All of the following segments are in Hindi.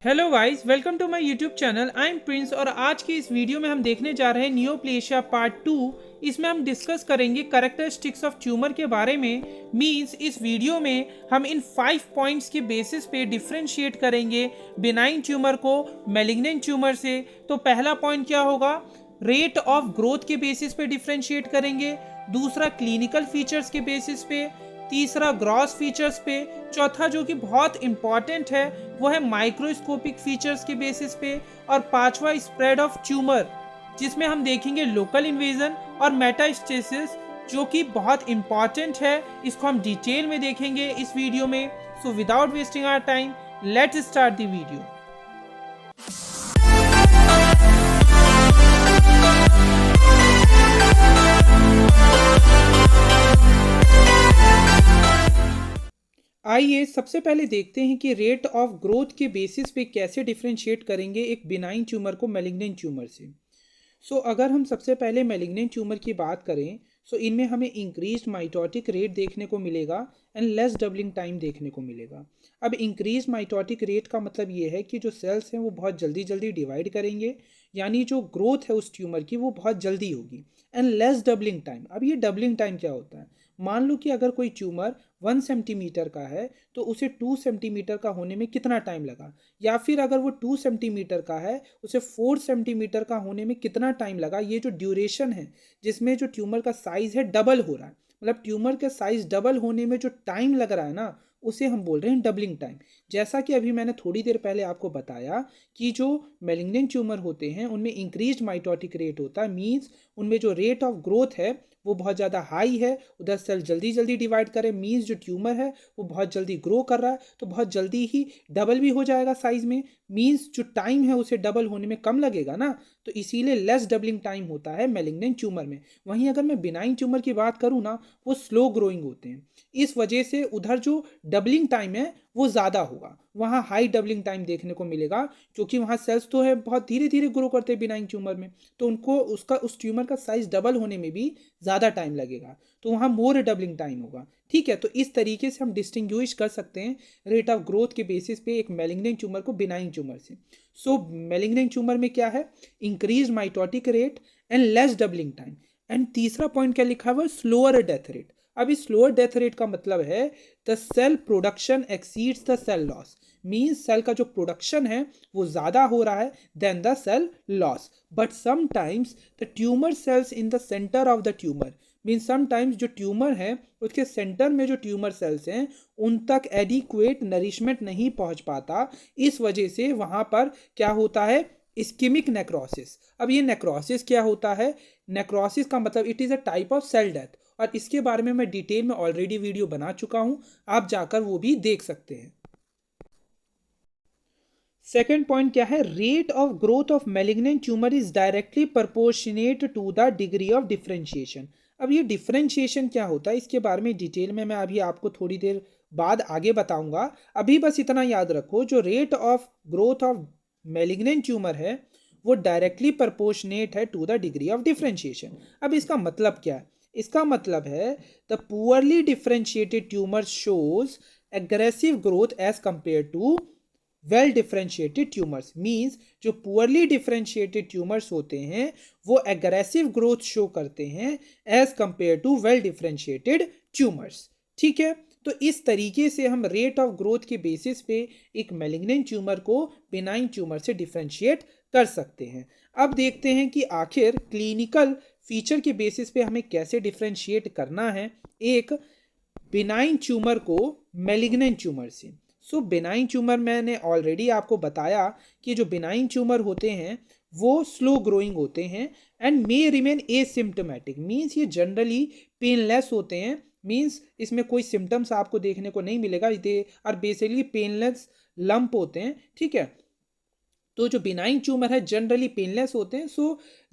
Hello guys, welcome to my YouTube channel. I am Prince और आज की इस वीडियो में हम देखने जा रहे हैं नियोप्लेशिया पार्ट 2। इसमें हम डिस्कस करेंगे कैरेक्टरिस्टिक्स ऑफ ट्यूमर के बारे में। मींस इस वीडियो में हम इन 5 पॉइंट्स के बेसिस पे डिफ्रेंशिएट करेंगे बिनाइन ट्यूमर को मैलिग्नेंट ट्यूमर से। तो पहला पॉइंट क्या होगा, रेट ऑफ ग्रोथ के बेसिस पे डिफ्रेंशिएट करेंगे। दूसरा क्लिनिकल फीचर्स के बेसिस पे। तीसरा ग्रॉस फीचर्स पे। चौथा जो कि बहुत इंपॉर्टेंट है वो है माइक्रोस्कोपिक फीचर्स के बेसिस पे। और पांचवा स्प्रेड ऑफ ट्यूमर, जिसमें हम देखेंगे लोकल इन्वेजन और मेटास्टेसिस, जो कि बहुत इंपॉर्टेंट है। इसको हम डिटेल में देखेंगे इस वीडियो में। So without wasting our time, let's start the video. आइए सबसे पहले देखते हैं कि रेट ऑफ ग्रोथ के बेसिस पे कैसे डिफरेंशिएट करेंगे एक बिनाइन ट्यूमर को मैलिग्नेंट ट्यूमर से। अगर हम सबसे पहले मैलिग्नेंट ट्यूमर की बात करें, इनमें हमें इंक्रीज्ड माइटोटिक रेट देखने को मिलेगा एंड लेस डबलिंग टाइम देखने को मिलेगा। अब इंक्रीज माइटोटिक रेट का मतलब ये है कि जो सेल्स हैं वो बहुत जल्दी जल्दी डिवाइड करेंगे, यानी जो ग्रोथ है उस ट्यूमर की वो बहुत जल्दी होगी। एंड लेस डबलिंग टाइम, अब ये डबलिंग टाइम क्या होता है, मान लो कि अगर कोई ट्यूमर 1 सेंटीमीटर का है तो उसे 2 सेंटीमीटर का होने में कितना टाइम लगा, या फिर अगर वो 2 सेंटीमीटर का है उसे 4 सेंटीमीटर का होने में कितना टाइम लगा। ये जो ड्यूरेशन है जिसमें जो ट्यूमर का साइज है डबल हो रहा है, मतलब ट्यूमर का साइज डबल होने में जो टाइम लग रहा है ना, उसे हम बोल रहे हैं डबलिंग टाइम। जैसा कि अभी मैंने थोड़ी देर पहले आपको बताया कि जो मेलिग्नेंट ट्यूमर होते हैं उनमें इंक्रीज्ड माइटोटिक रेट होता है, मींस उनमें जो रेट ऑफ ग्रोथ है वो बहुत ज़्यादा हाई है। उधर सेल जल्दी जल्दी डिवाइड करे, मींस जो ट्यूमर है वो बहुत जल्दी ग्रो कर रहा है तो बहुत जल्दी ही डबल भी हो जाएगा साइज में, मींस जो टाइम है उसे डबल होने में कम लगेगा ना, तो इसीलिए लेस डबलिंग टाइम होता है मेलिग्नेंट ट्यूमर में। वहीं अगर मैं बिनाइन ट्यूमर की बात करूँ ना, वो स्लो ग्रोइंग होते हैं, इस वजह से उधर जो डबलिंग टाइम है वो ज़्यादा होगा, वहाँ हाई डबलिंग टाइम देखने को मिलेगा, क्योंकि वहाँ सेल्स तो है बहुत धीरे धीरे ग्रो करते हैं बिनाइन ट्यूमर में, तो उनको उसका उस ट्यूमर का साइज डबल होने में भी ज़्यादा टाइम लगेगा, तो वहाँ मोर डबलिंग टाइम होगा। ठीक है, तो इस तरीके से हम डिस्टिंग्विश कर सकते हैं रेट ऑफ ग्रोथ के बेसिस पे एक मेलिग्नेंट ट्यूमर को बिनाइन ट्यूमर से। मेलिग्नेंट ट्यूमर में क्या है, increase mitotic rate and less doubling time. And तीसरा पॉइंट क्या लिखा हुआ है, स्लोअर डेथ रेट। अब इस स्लोअर डेथ रेट का मतलब है the cell production exceeds the cell loss, means cell का जो प्रोडक्शन है वो ज़्यादा हो रहा है then the cell loss. But sometimes the tumour cells in the centre of the tumour, means sometimes जो ट्यूमर है उसके सेंटर में जो ट्यूमर सेल्स हैं उन तक एडिक्वेट नरिशमेंट नहीं पहुंच पाता, इस वजह से वहाँ पर क्या होता है, इस्कीमिक नेक्रोसिस। अब ये नेक्रोसिस क्या होता है, नेक्रोसिस का मतलब it is a type of cell death, और इसके बारे में मैं डिटेल में ऑलरेडी वीडियो बना चुका हूँ, आप जाकर वो भी देख सकते हैं। सेकेंड पॉइंट क्या है, rate of growth of malignant tumour is directly proportionate to the degree of differentiation. अब ये डिफरेंशिएशन क्या होता है इसके बारे में डिटेल में मैं अभी आपको थोड़ी देर बाद आगे बताऊंगा। अभी बस इतना याद रखो, जो rate of growth of malignant tumour है वो डायरेक्टली प्रपोर्शनेट है to the degree of differentiation. अब इसका मतलब क्या है, इसका मतलब है the poorly differentiated tumour shows aggressive growth as compare to well differentiated tumours, means जो पुअरली डिफरेंशिएटेड ट्यूमर्स होते हैं वो एग्रेसिव ग्रोथ शो करते हैं as compare to well differentiated tumours. ठीक है, तो इस तरीके से हम रेट ऑफ ग्रोथ के बेसिस पे एक मेलिग्नेंट ट्यूमर को बिनाइन ट्यूमर से डिफरेंशिएट कर सकते हैं। अब देखते हैं कि आखिर क्लिनिकल फीचर के बेसिस पे हमें कैसे डिफरेंशिएट करना है एक बिनाइन ट्यूमर को मेलिग्नेंट ट्यूमर से। बिनाइन ट्यूमर मैंने ऑलरेडी आपको बताया कि जो बिनाइन ट्यूमर होते हैं वो स्लो ग्रोइंग होते हैं and may remain asymptomatic, means ये जनरली पेनलेस होते हैं, मींस इसमें कोई सिम्टम्स आपको देखने को नहीं मिलेगा, they are basically painless lump होते हैं। ठीक है, तो जो बिनाइन ट्यूमर है जनरली पेनलेस होते हैं,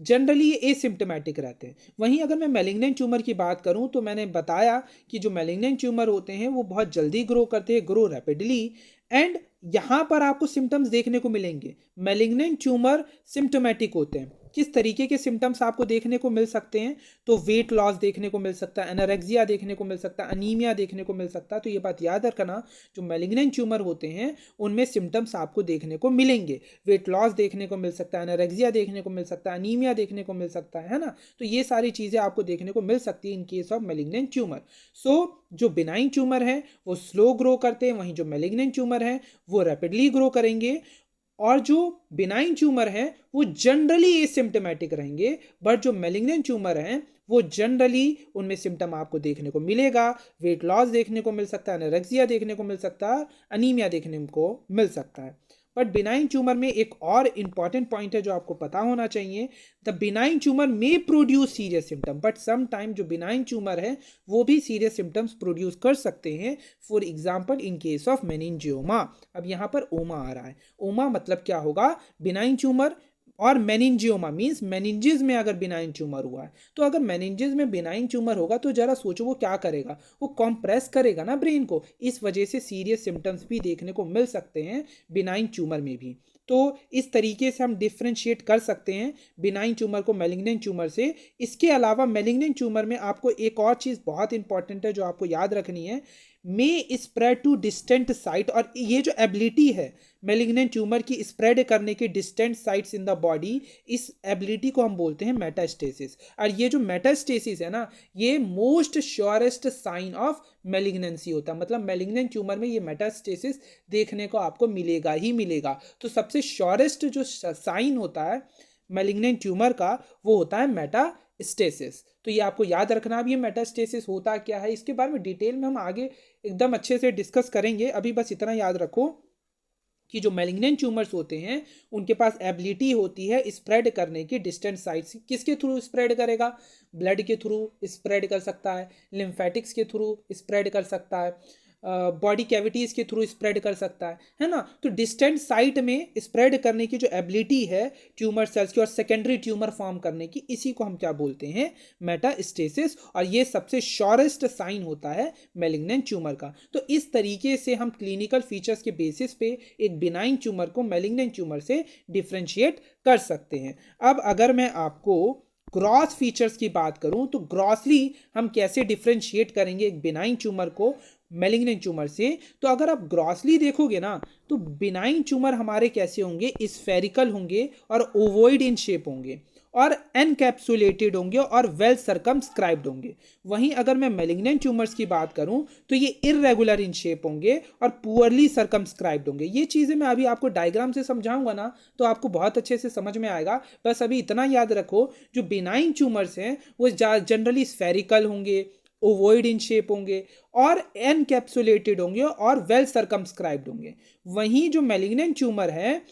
जनरली ये एसिम्टोमेटिक रहते हैं। वहीं अगर मैं मेलिग्नेंट ट्यूमर की बात करूं तो मैंने बताया कि जो मेलिग्नेंट ट्यूमर होते हैं वो बहुत जल्दी ग्रो करते हैं, ग्रो रैपिडली, एंड यहाँ पर आपको सिम्टम्स देखने को मिलेंगे। मेलिग्नेंट ट्यूमर सिम्टोमेटिक होते हैं, किस तरीके के सिम्टम्स आपको देखने को मिल सकते हैं, तो वेट लॉस देखने को मिल सकता है, एनोरेक्सिया देखने को मिल सकता है, अनीमिया देखने को मिल सकता है। तो ये बात याद रखना, जो मैलिग्नेंट ट्यूमर होते हैं उनमें सिम्टम्स आपको देखने को मिलेंगे। वेट लॉस देखने को मिल सकता है, एनोरेक्सिया देखने को मिल सकता है, अनीमिया देखने को मिल सकता है ना। तो ये सारी चीज़ें आपको देखने को मिल सकती है in case of malignant tumour. So जो बिनाइन ट्यूमर है वो स्लो ग्रो करते हैं, वहीं जो मैलिग्नेंट ट्यूमर है वो रैपिडली ग्रो करेंगे। और जो बिनाइन ट्यूमर है वो जनरली एसिम्प्टोमेटिक रहेंगे, बट जो मैलिग्नेंट ट्यूमर है वो जनरली उनमें सिम्टम आपको देखने को मिलेगा। वेट लॉस देखने को मिल सकता है, एनोरेक्सिया देखने को मिल सकता है, अनीमिया देखने को मिल सकता है। बट बिनाइन ट्यूमर में एक और इंपॉर्टेंट पॉइंट है जो आपको पता होना चाहिए, the benign tumour may produce serious symptom, but some time जो बिनाइन ट्यूमर है वो भी सीरियस सिम्टम्स प्रोड्यूस कर सकते हैं। For example in case of meningioma. अब यहाँ पर ओमा आ रहा है, ओमा मतलब क्या होगा, बिनाइन ट्यूमर, और मेनिंजियोमा मीन्स मेनिंजेस में अगर बिनाइन ट्यूमर हुआ है। तो अगर मेनिंजेस में बिनाइन ट्यूमर होगा तो जरा सोचो वो क्या करेगा, वो कॉम्प्रेस करेगा ना ब्रेन को, इस वजह से सीरियस सिम्टम्स भी देखने को मिल सकते हैं बिनाइन ट्यूमर में भी। तो इस तरीके से हम डिफ्रेंशिएट कर सकते हैं बिनाइन ट्यूमर को मैलिग्नेंट ट्यूमर से। इसके अलावा मैलिग्नेंट ट्यूमर में आपको एक और चीज़ बहुत इंपॉर्टेंट है जो आपको याद रखनी है, में स्प्रेड टू डिस्टेंट साइट। और ये जो एबिलिटी है मैलिग्नेंट ट्यूमर की स्प्रेड करने की distant sites in the body, इस एबिलिटी को हम बोलते हैं मेटास्टेसिस। और ये जो मेटास्टेसिस है ना, ये most surest sign of malignancy होता है। मतलब मैलिग्नेंट ट्यूमर में ये मेटास्टेसिस देखने को आपको मिलेगा ही मिलेगा। तो सबसे श्योरेस्ट जो साइन होता है मैलिग्नेंट ट्यूमर का वो होता है मेटास्टेसिस। तो ये आपको याद रखना। अब ये मेटास्टेसिस होता क्या है इसके बारे में डिटेल में हम आगे एकदम अच्छे से डिस्कस करेंगे। अभी बस इतना याद रखो कि जो मैलिग्नेंट ट्यूमर्स होते हैं उनके पास एबिलिटी होती है स्प्रेड करने की डिस्टेंट साइट्स। किसके थ्रू स्प्रेड करेगा, ब्लड के थ्रू स्प्रेड कर सकता है, लिम्फेटिक्स के थ्रू स्प्रेड कर सकता है, बॉडी कैविटीज़ के थ्रू स्प्रेड कर सकता है ना। तो डिस्टेंट साइट में स्प्रेड करने की जो एबिलिटी है ट्यूमर सेल्स की और सेकेंडरी ट्यूमर फॉर्म करने की, इसी को हम क्या बोलते हैं, मेटास्टेसिस। और ये सबसे श्योरेस्ट साइन होता है मैलिग्नेंट ट्यूमर का। तो इस तरीके से हम क्लिनिकल फीचर्स के बेसिस पे एक बिनाइन ट्यूमर को मैलिग्नेंट ट्यूमर से डिफ्रेंशिएट कर सकते हैं। अब अगर मैं आपको ग्रॉस फीचर्स की बात करूं तो ग्रॉसली हम कैसे डिफ्रेंशिएट करेंगे एक बिनाइन ट्यूमर को मैलिग्नेंट ट्यूमर से, तो अगर आप ग्रॉसली देखोगे ना तो बिनाइन ट्यूमर हमारे कैसे होंगे, स्फेरिकल होंगे और ओवॉइड इन शेप होंगे और एनकैप्सुलेटेड होंगे और वेल सर्कमस्क्राइब्ड होंगे। वहीं अगर मैं मैलिग्नेंट ट्यूमर्स की बात करूं तो ये इररेगुलर इन शेप होंगे और पुअरली सर्कमस्क्राइब्ड होंगे। ये चीज़ें मैं अभी आपको डायग्राम से समझाऊंगा ना तो आपको बहुत अच्छे से समझ में आएगा। बस अभी इतना याद रखो, जो बिनाइन ट्यूमर्स हैं वो जनरली स्फेरिकल होंगे, ओवॉइड इन शेप होंगे और एनकैप्सुलेटेड होंगे और वेल सर्कमस्क्राइब्ड होंगे। वहीं जो मैलिग्नेंट ट्यूमर है,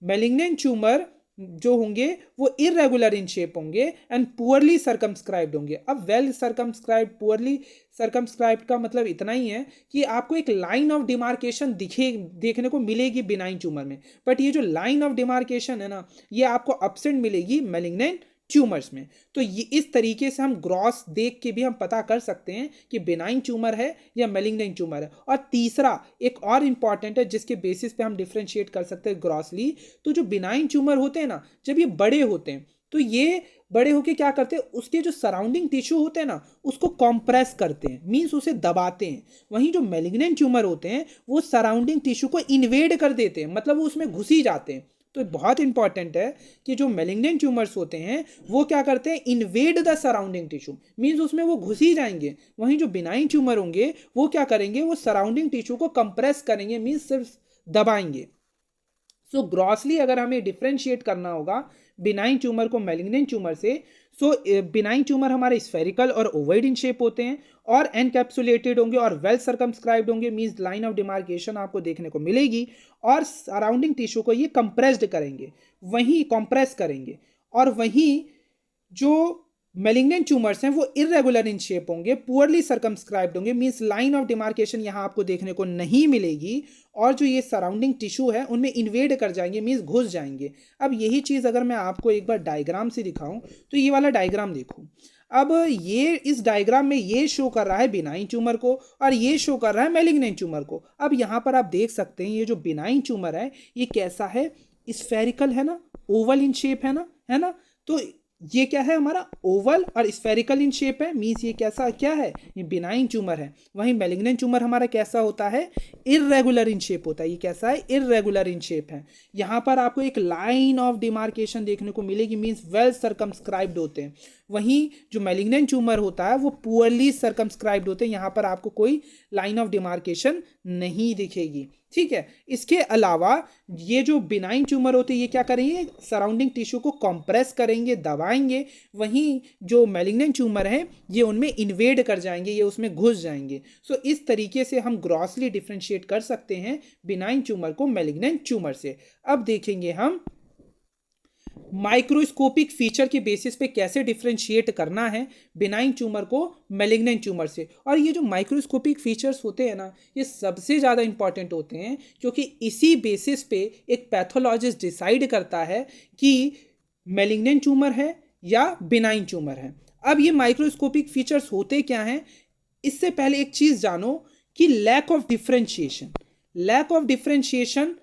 मैलिग्नेंट ट्यूमर जो होंगे वो इररेगुलर इन शेप होंगे एंड पुअरली सर्कमस्क्राइब्ड होंगे। अब वेल सर्कमस्क्राइब्ड, पुअरली सर्कमस्क्राइब्ड का मतलब इतना ही है कि आपको एक लाइन ऑफ डिमार्केशन देखने को मिलेगी बिनाइन ट्यूमर में, बट ये जो लाइन ऑफ डिमार्केशन है ना, ये आपको एब्सेंट मिलेगी मैलिग्नेंट ट्यूमर्स में। तो ये इस तरीके से हम ग्रॉस देख के भी हम पता कर सकते हैं कि बिनाइन ट्यूमर है या मैलिग्नेंट ट्यूमर है। और तीसरा एक और इंपॉर्टेंट है जिसके बेसिस पे हम डिफ्रेंशिएट कर सकते हैं ग्रॉसली, तो जो बिनाइन ट्यूमर होते हैं ना, जब ये बड़े होते हैं तो ये बड़े होके क्या करते हैं, उसके जो सराउंडिंग टिश्यू होते हैं ना उसको कॉम्प्रेस करते हैं, मीन्स उसे दबाते हैं। वहीं जो मैलिग्नेंट ट्यूमर होते हैं वो सराउंडिंग टिश्यू को इन्वेड कर देते हैं, मतलब वो उसमें घुस ही जाते हैं। तो बहुत इंपॉर्टेंट है कि जो मैलिग्नेंट ट्यूमर्स होते हैं वो क्या करते हैं, invade the surrounding tissue, means उसमें वो घुस ही जाएंगे। वहीं जो बिनाइन ट्यूमर होंगे वो क्या करेंगे, वो सराउंडिंग टिश्यू को कंप्रेस करेंगे, मीन्स सिर्फ दबाएंगे। सो ग्रॉसली अगर हमें डिफ्रेंशिएट करना होगा बिनाइन ट्यूमर को मैलिग्नेंट ट्यूमर से, सो बिनाइन ट्यूमर हमारे स्फेरिकल और ओवॉइड इन शेप होते हैं और एनकैप्सुलेटेड होंगे और वेल सर्कमस्क्राइब्ड होंगे, मींस लाइन ऑफ डिमार्केशन आपको देखने को मिलेगी और सराउंडिंग टिश्यू को ये कंप्रेस्ड करेंगे, वहीं कंप्रेस करेंगे। और वहीं जो मैलिग्नेंट ट्यूमर्स हैं वो इररेगुलर इन शेप होंगे, पुअरली सर्कमस्क्राइब्ड होंगे, मींस लाइन ऑफ डिमार्केशन यहाँ आपको देखने को नहीं मिलेगी और जो ये सराउंडिंग टिश्यू है उनमें इन्वेड कर जाएंगे, मींस घुस जाएंगे। अब यही चीज़ अगर मैं आपको एक बार डायग्राम से दिखाऊं तो ये वाला डायग्राम देखो। अब ये इस डायग्राम में ये शो कर रहा है बिनाइन ट्यूमर को और ये शो कर रहा है मैलिग्नेंट ट्यूमर को। अब यहाँ पर आप देख सकते हैं ये जो बिनाइन ट्यूमर है ये कैसा है, स्फेरिकल है ना, ओवल इन शेप है ना, तो ये क्या है, हमारा ओवल और स्फेरिकल इन शेप है, मीन्स ये कैसा क्या है, ये बिनाइन ट्यूमर है। वहीं मैलिग्नेंट ट्यूमर हमारा कैसा होता है, इर्रेगुलर इन शेप होता है। ये कैसा है, इर्रेगुलर इन शेप है। यहाँ पर आपको एक लाइन ऑफ डिमार्केशन देखने को मिलेगी, मीन्स वेल सर्कमस्क्राइब्ड होते हैं। वहीं जो मैलिग्नेंट ट्यूमर होता है वो पुअरली सर्कमस्क्राइब्ड होते हैं, यहाँ पर आपको कोई लाइन ऑफ डिमार्केशन नहीं दिखेगी। ठीक है, इसके अलावा ये जो बिनाइन ट्यूमर होते हैं ये क्या करेंगे, सराउंडिंग टिश्यू को कंप्रेस करेंगे, दबाएंगे। वहीं जो मैलिग्नेंट ट्यूमर है ये उनमें इन्वेड कर जाएंगे, ये उसमें घुस जाएंगे। सो इस तरीके से हम ग्रॉसली डिफ्रेंशिएट कर सकते हैं बिनाइन ट्यूमर को मैलिग्नेंट ट्यूमर से। अब देखेंगे हम माइक्रोस्कोपिक फीचर के बेसिस पे कैसे डिफ्रेंशिएट करना है बिनाइन ट्यूमर को मैलिग्नेंट ट्यूमर से। और ये जो माइक्रोस्कोपिक फीचर्स होते हैं ना, ये सबसे ज़्यादा इंपॉर्टेंट होते हैं, क्योंकि इसी बेसिस पे एक पैथोलॉजिस्ट डिसाइड करता है कि मैलिग्नेंट ट्यूमर है या बिनाइन ट्यूमर है। अब ये माइक्रोस्कोपिक फीचर्स होते क्या हैं, इससे पहले एक चीज़ जानो कि lack of differentiation. Lack of differentiation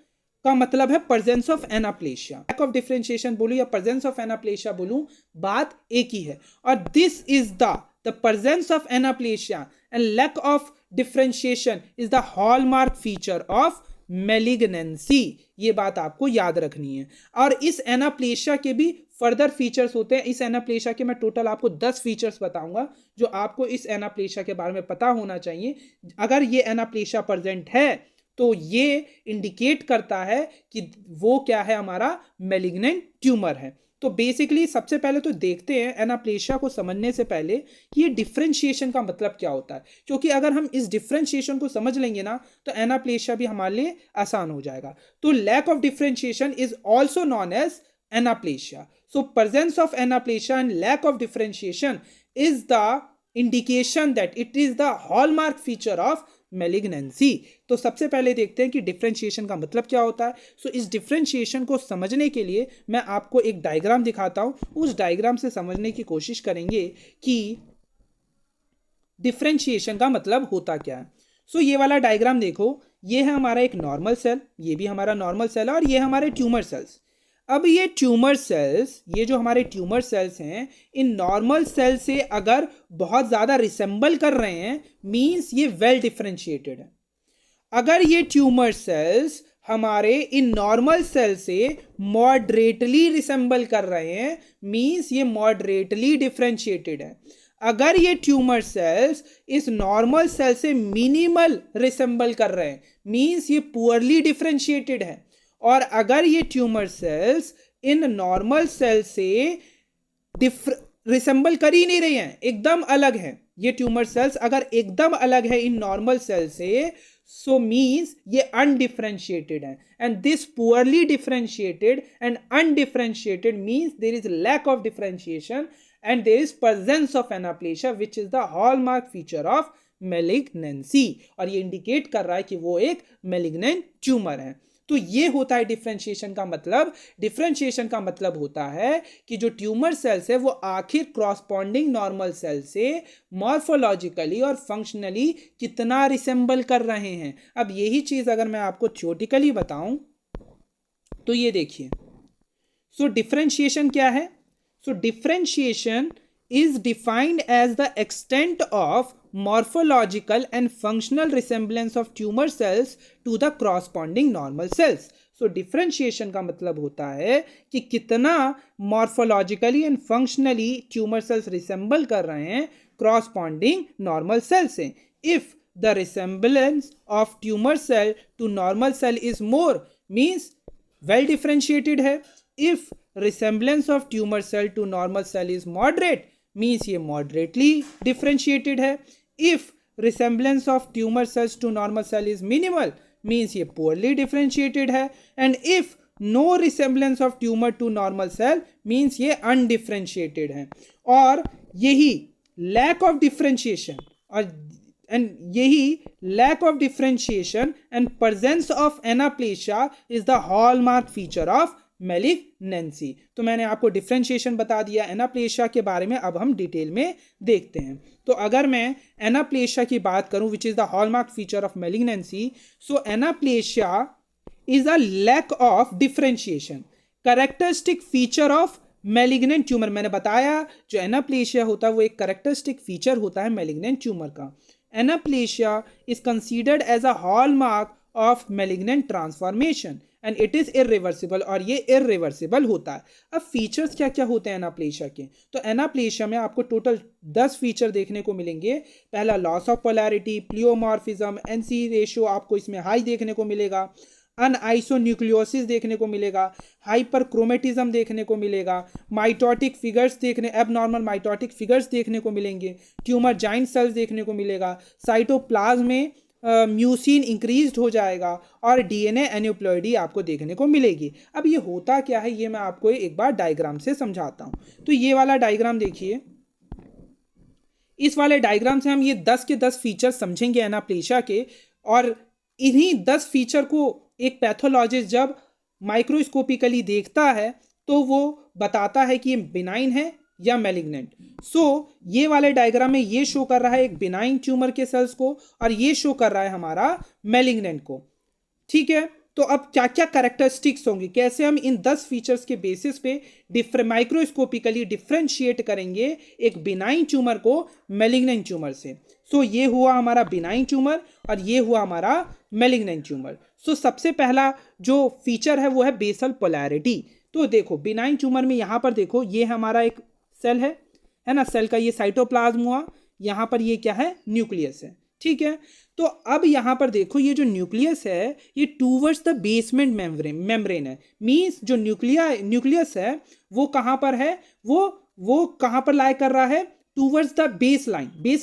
का मतलब है presence of anaplasia. Lack of differentiation बोलूं या प्रेजेंस ऑफ एनाप्लेशिया बोलूं, बात एक ही है। और this is the presence of anaplasia and lack of differentiation is the hallmark feature of malignancy. ये बात आपको याद रखनी है। और इस एनाप्लेशिया के भी फर्दर फीचर्स होते हैं। इस एनाप्लेशिया के मैं टोटल आपको 10 फीचर्स बताऊंगा जो आपको इस एनाप्लेशिया के बारे में पता होना चाहिए। अगर ये एनाप्लेशिया प्रेजेंट है तो ये इंडिकेट करता है कि वो क्या है, हमारा मैलिग्नेंट ट्यूमर है। तो बेसिकली सबसे पहले तो देखते हैं एनाप्लेशिया को समझने से पहले कि ये डिफरेंशिएशन का मतलब क्या होता है, क्योंकि अगर हम इस डिफरेंशिएशन को समझ लेंगे ना तो एनाप्लेशिया भी हमारे लिए आसान हो जाएगा। तो lack of differentiation is also known as anaplasia. So presence of anaplasia and lack of differentiation is the indication that it is the hallmark feature of malignancy. तो सबसे पहले देखते हैं कि डिफरेंशिएशन का मतलब क्या होता है। सो इस डिफरेंशिएशन को समझने के लिए मैं आपको एक डायग्राम दिखाता हूं। उस डायग्राम से समझने की कोशिश करेंगे कि डिफरेंशिएशन का मतलब होता क्या है। सो ये वाला डायग्राम देखो, ये है हमारा एक नॉर्मल सेल, ये भी हमारा नॉर्मल सेल है, और ये हमारे ट्यूमर सेल्स। अब ये ट्यूमर सेल्स, ये जो हमारे ट्यूमर सेल्स हैं, इन नॉर्मल सेल से अगर बहुत ज़्यादा रिसेंबल कर रहे हैं, मींस ये वेल डिफरेंशिएटेड है। अगर ये ट्यूमर सेल्स हमारे इन नॉर्मल सेल से मॉडरेटली रिसेंबल कर रहे हैं, मींस ये मॉडरेटली डिफरेंशिएटेड है। अगर ये ट्यूमर सेल्स इस नॉर्मल सेल से मिनिमल रिसेंबल कर रहे हैं, मींस ये पुअरली डिफरेंशिएटेड है। और अगर ये tumour cells in normal cell से रिसेंबल कर ही नहीं रही हैं, एकदम अलग हैं, ये ट्यूमर सेल्स अगर एकदम अलग है इन नॉर्मल सेल से, सो मीन्स ये अनडिफरेंशिएटेड है। And this poorly differentiated and undifferentiated means there is lack of differentiation and there is presence of anaplasia which is the hallmark feature of malignancy. और ये इंडिकेट कर रहा है कि वो एक मैलिग्नेंट ट्यूमर है। तो ये होता है डिफरेंशिएशन का मतलब। डिफरेंशिएशन का मतलब होता है कि जो ट्यूमर सेल्स है वो आखिर क्रॉसपॉन्डिंग नॉर्मल सेल से मॉर्फोलॉजिकली और फंक्शनली कितना रिसेंबल कर रहे हैं। अब यही चीज अगर मैं आपको थ्योरेटिकली बताऊं तो ये देखिए। सो डिफरेंशिएशन क्या है? सो differentiation is defined as the extent of morphological and functional resemblance of tumor cells to the corresponding normal cells. So differentiation का मतलब होता है कि कितना morphologically and functionally tumor cells resemble कर रहे हैं corresponding normal cells से. If the resemblance of tumor cell to normal cell is more, means well differentiated है. If resemblance of tumor cell to normal cell is moderate, means ये मॉडरेटली डिफरेंशिएटेड है. If resemblance of tumour cells to normal cell is minimal, means ये पुअरली डिफरेंशिएटेड है. And if no resemblance of tumour to normal cell, means ये अनडिफरेंशिएटेड है. और यही लैक ऑफ डिफरेंशिएशन एंड यही lack of differentiation and presence of anaplasia is the hallmark feature of malignancy. तो मैंने आपको डिफरेंशिएशन बता दिया एनाप्लेशिया के बारे में. अब हम डिटेल में देखते हैं. तो अगर मैं एनाप्लेशिया की बात करूं which is the hallmark feature of malignancy, so anaplasia is a lack of differentiation, characteristic feature of malignant tumour, मैंने बताया जो एनाप्लेशिया होता है वो एक करेक्टरिस्टिक फीचर होता है मैलिग्नेंट ट्यूमर का। Anaplasia is considered as a hallmark of malignant transformation and it is irreversible, और ये इरिवर्सिबल होता है। अब फीचर्स क्या क्या होते हैं एनाप्लेशिया के, तो एनाप्लेशिया में आपको टोटल 10 फीचर देखने को मिलेंगे। पहला loss of polarity, प्लियोमॉर्फिज्म, NC ratio आपको इसमें हाई देखने को मिलेगा, अनआइसोन्यूक्लियोसिस देखने को मिलेगा, हाइपरक्रोमेटिज्म देखने को मिलेगा, mitotic figures abnormal mitotic figures देखने को मिलेंगे, ट्यूमर जाइंट सेल्स देखने को मिलेगा, साइटोप्लाज्म में म्यूसिन इंक्रीज्ड हो जाएगा, और डीएनए एन्यूप्लॉइडी आपको देखने को मिलेगी। अब ये होता क्या है ये मैं आपको एक बार डायग्राम से समझाता हूँ। तो ये वाला डायग्राम देखिए, इस वाले डायग्राम से हम ये 10 के 10 फीचर समझेंगे एनाप्लेशिया के, और इन्हीं 10 फीचर को एक पैथोलॉजिस्ट जब माइक्रोस्कोपिकली देखता है तो वो बताता है कि ये बिनाइन है या मैलिग्नेंट। सो ये वाले डायग्राम में ये शो कर रहा है एक बिनाइन ट्यूमर के सेल्स को, और ये शो कर रहा है हमारा मैलिग्नेंट को। ठीक है, तो अब क्या क्या कैरेक्टरिस्टिक्स होंगी, कैसे हम इन 10 फीचर्स के बेसिस पे माइक्रोस्कोपिकली डिफ्रेंशिएट करेंगे एक बिनाइन ट्यूमर को मैलिग्नेंट ट्यूमर से। सो ये हुआ हमारा बिनाइन ट्यूमर और ये हुआ हमारा मैलिग्नेंट ट्यूमर। सो सबसे पहला जो फीचर है वो है बेसल पोलैरिटी। तो देखो बिनाइन ट्यूमर में यहाँ पर देखो ये हमारा एक सेल है ना, सेल का ये साइटोप्लाज्म हुआ, यहाँ पर ये क्या है, न्यूक्लियस है। ठीक है, तो अब यहाँ पर देखो ये जो न्यूक्लियस है ये टूवर्ड्स द बेसमेंट मेम्ब्रेन है। मींस जो न्यूक्लियस है वो कहाँ पर है, वो कहाँ पर लाई कर रहा है, टूवर्ड्स द बेस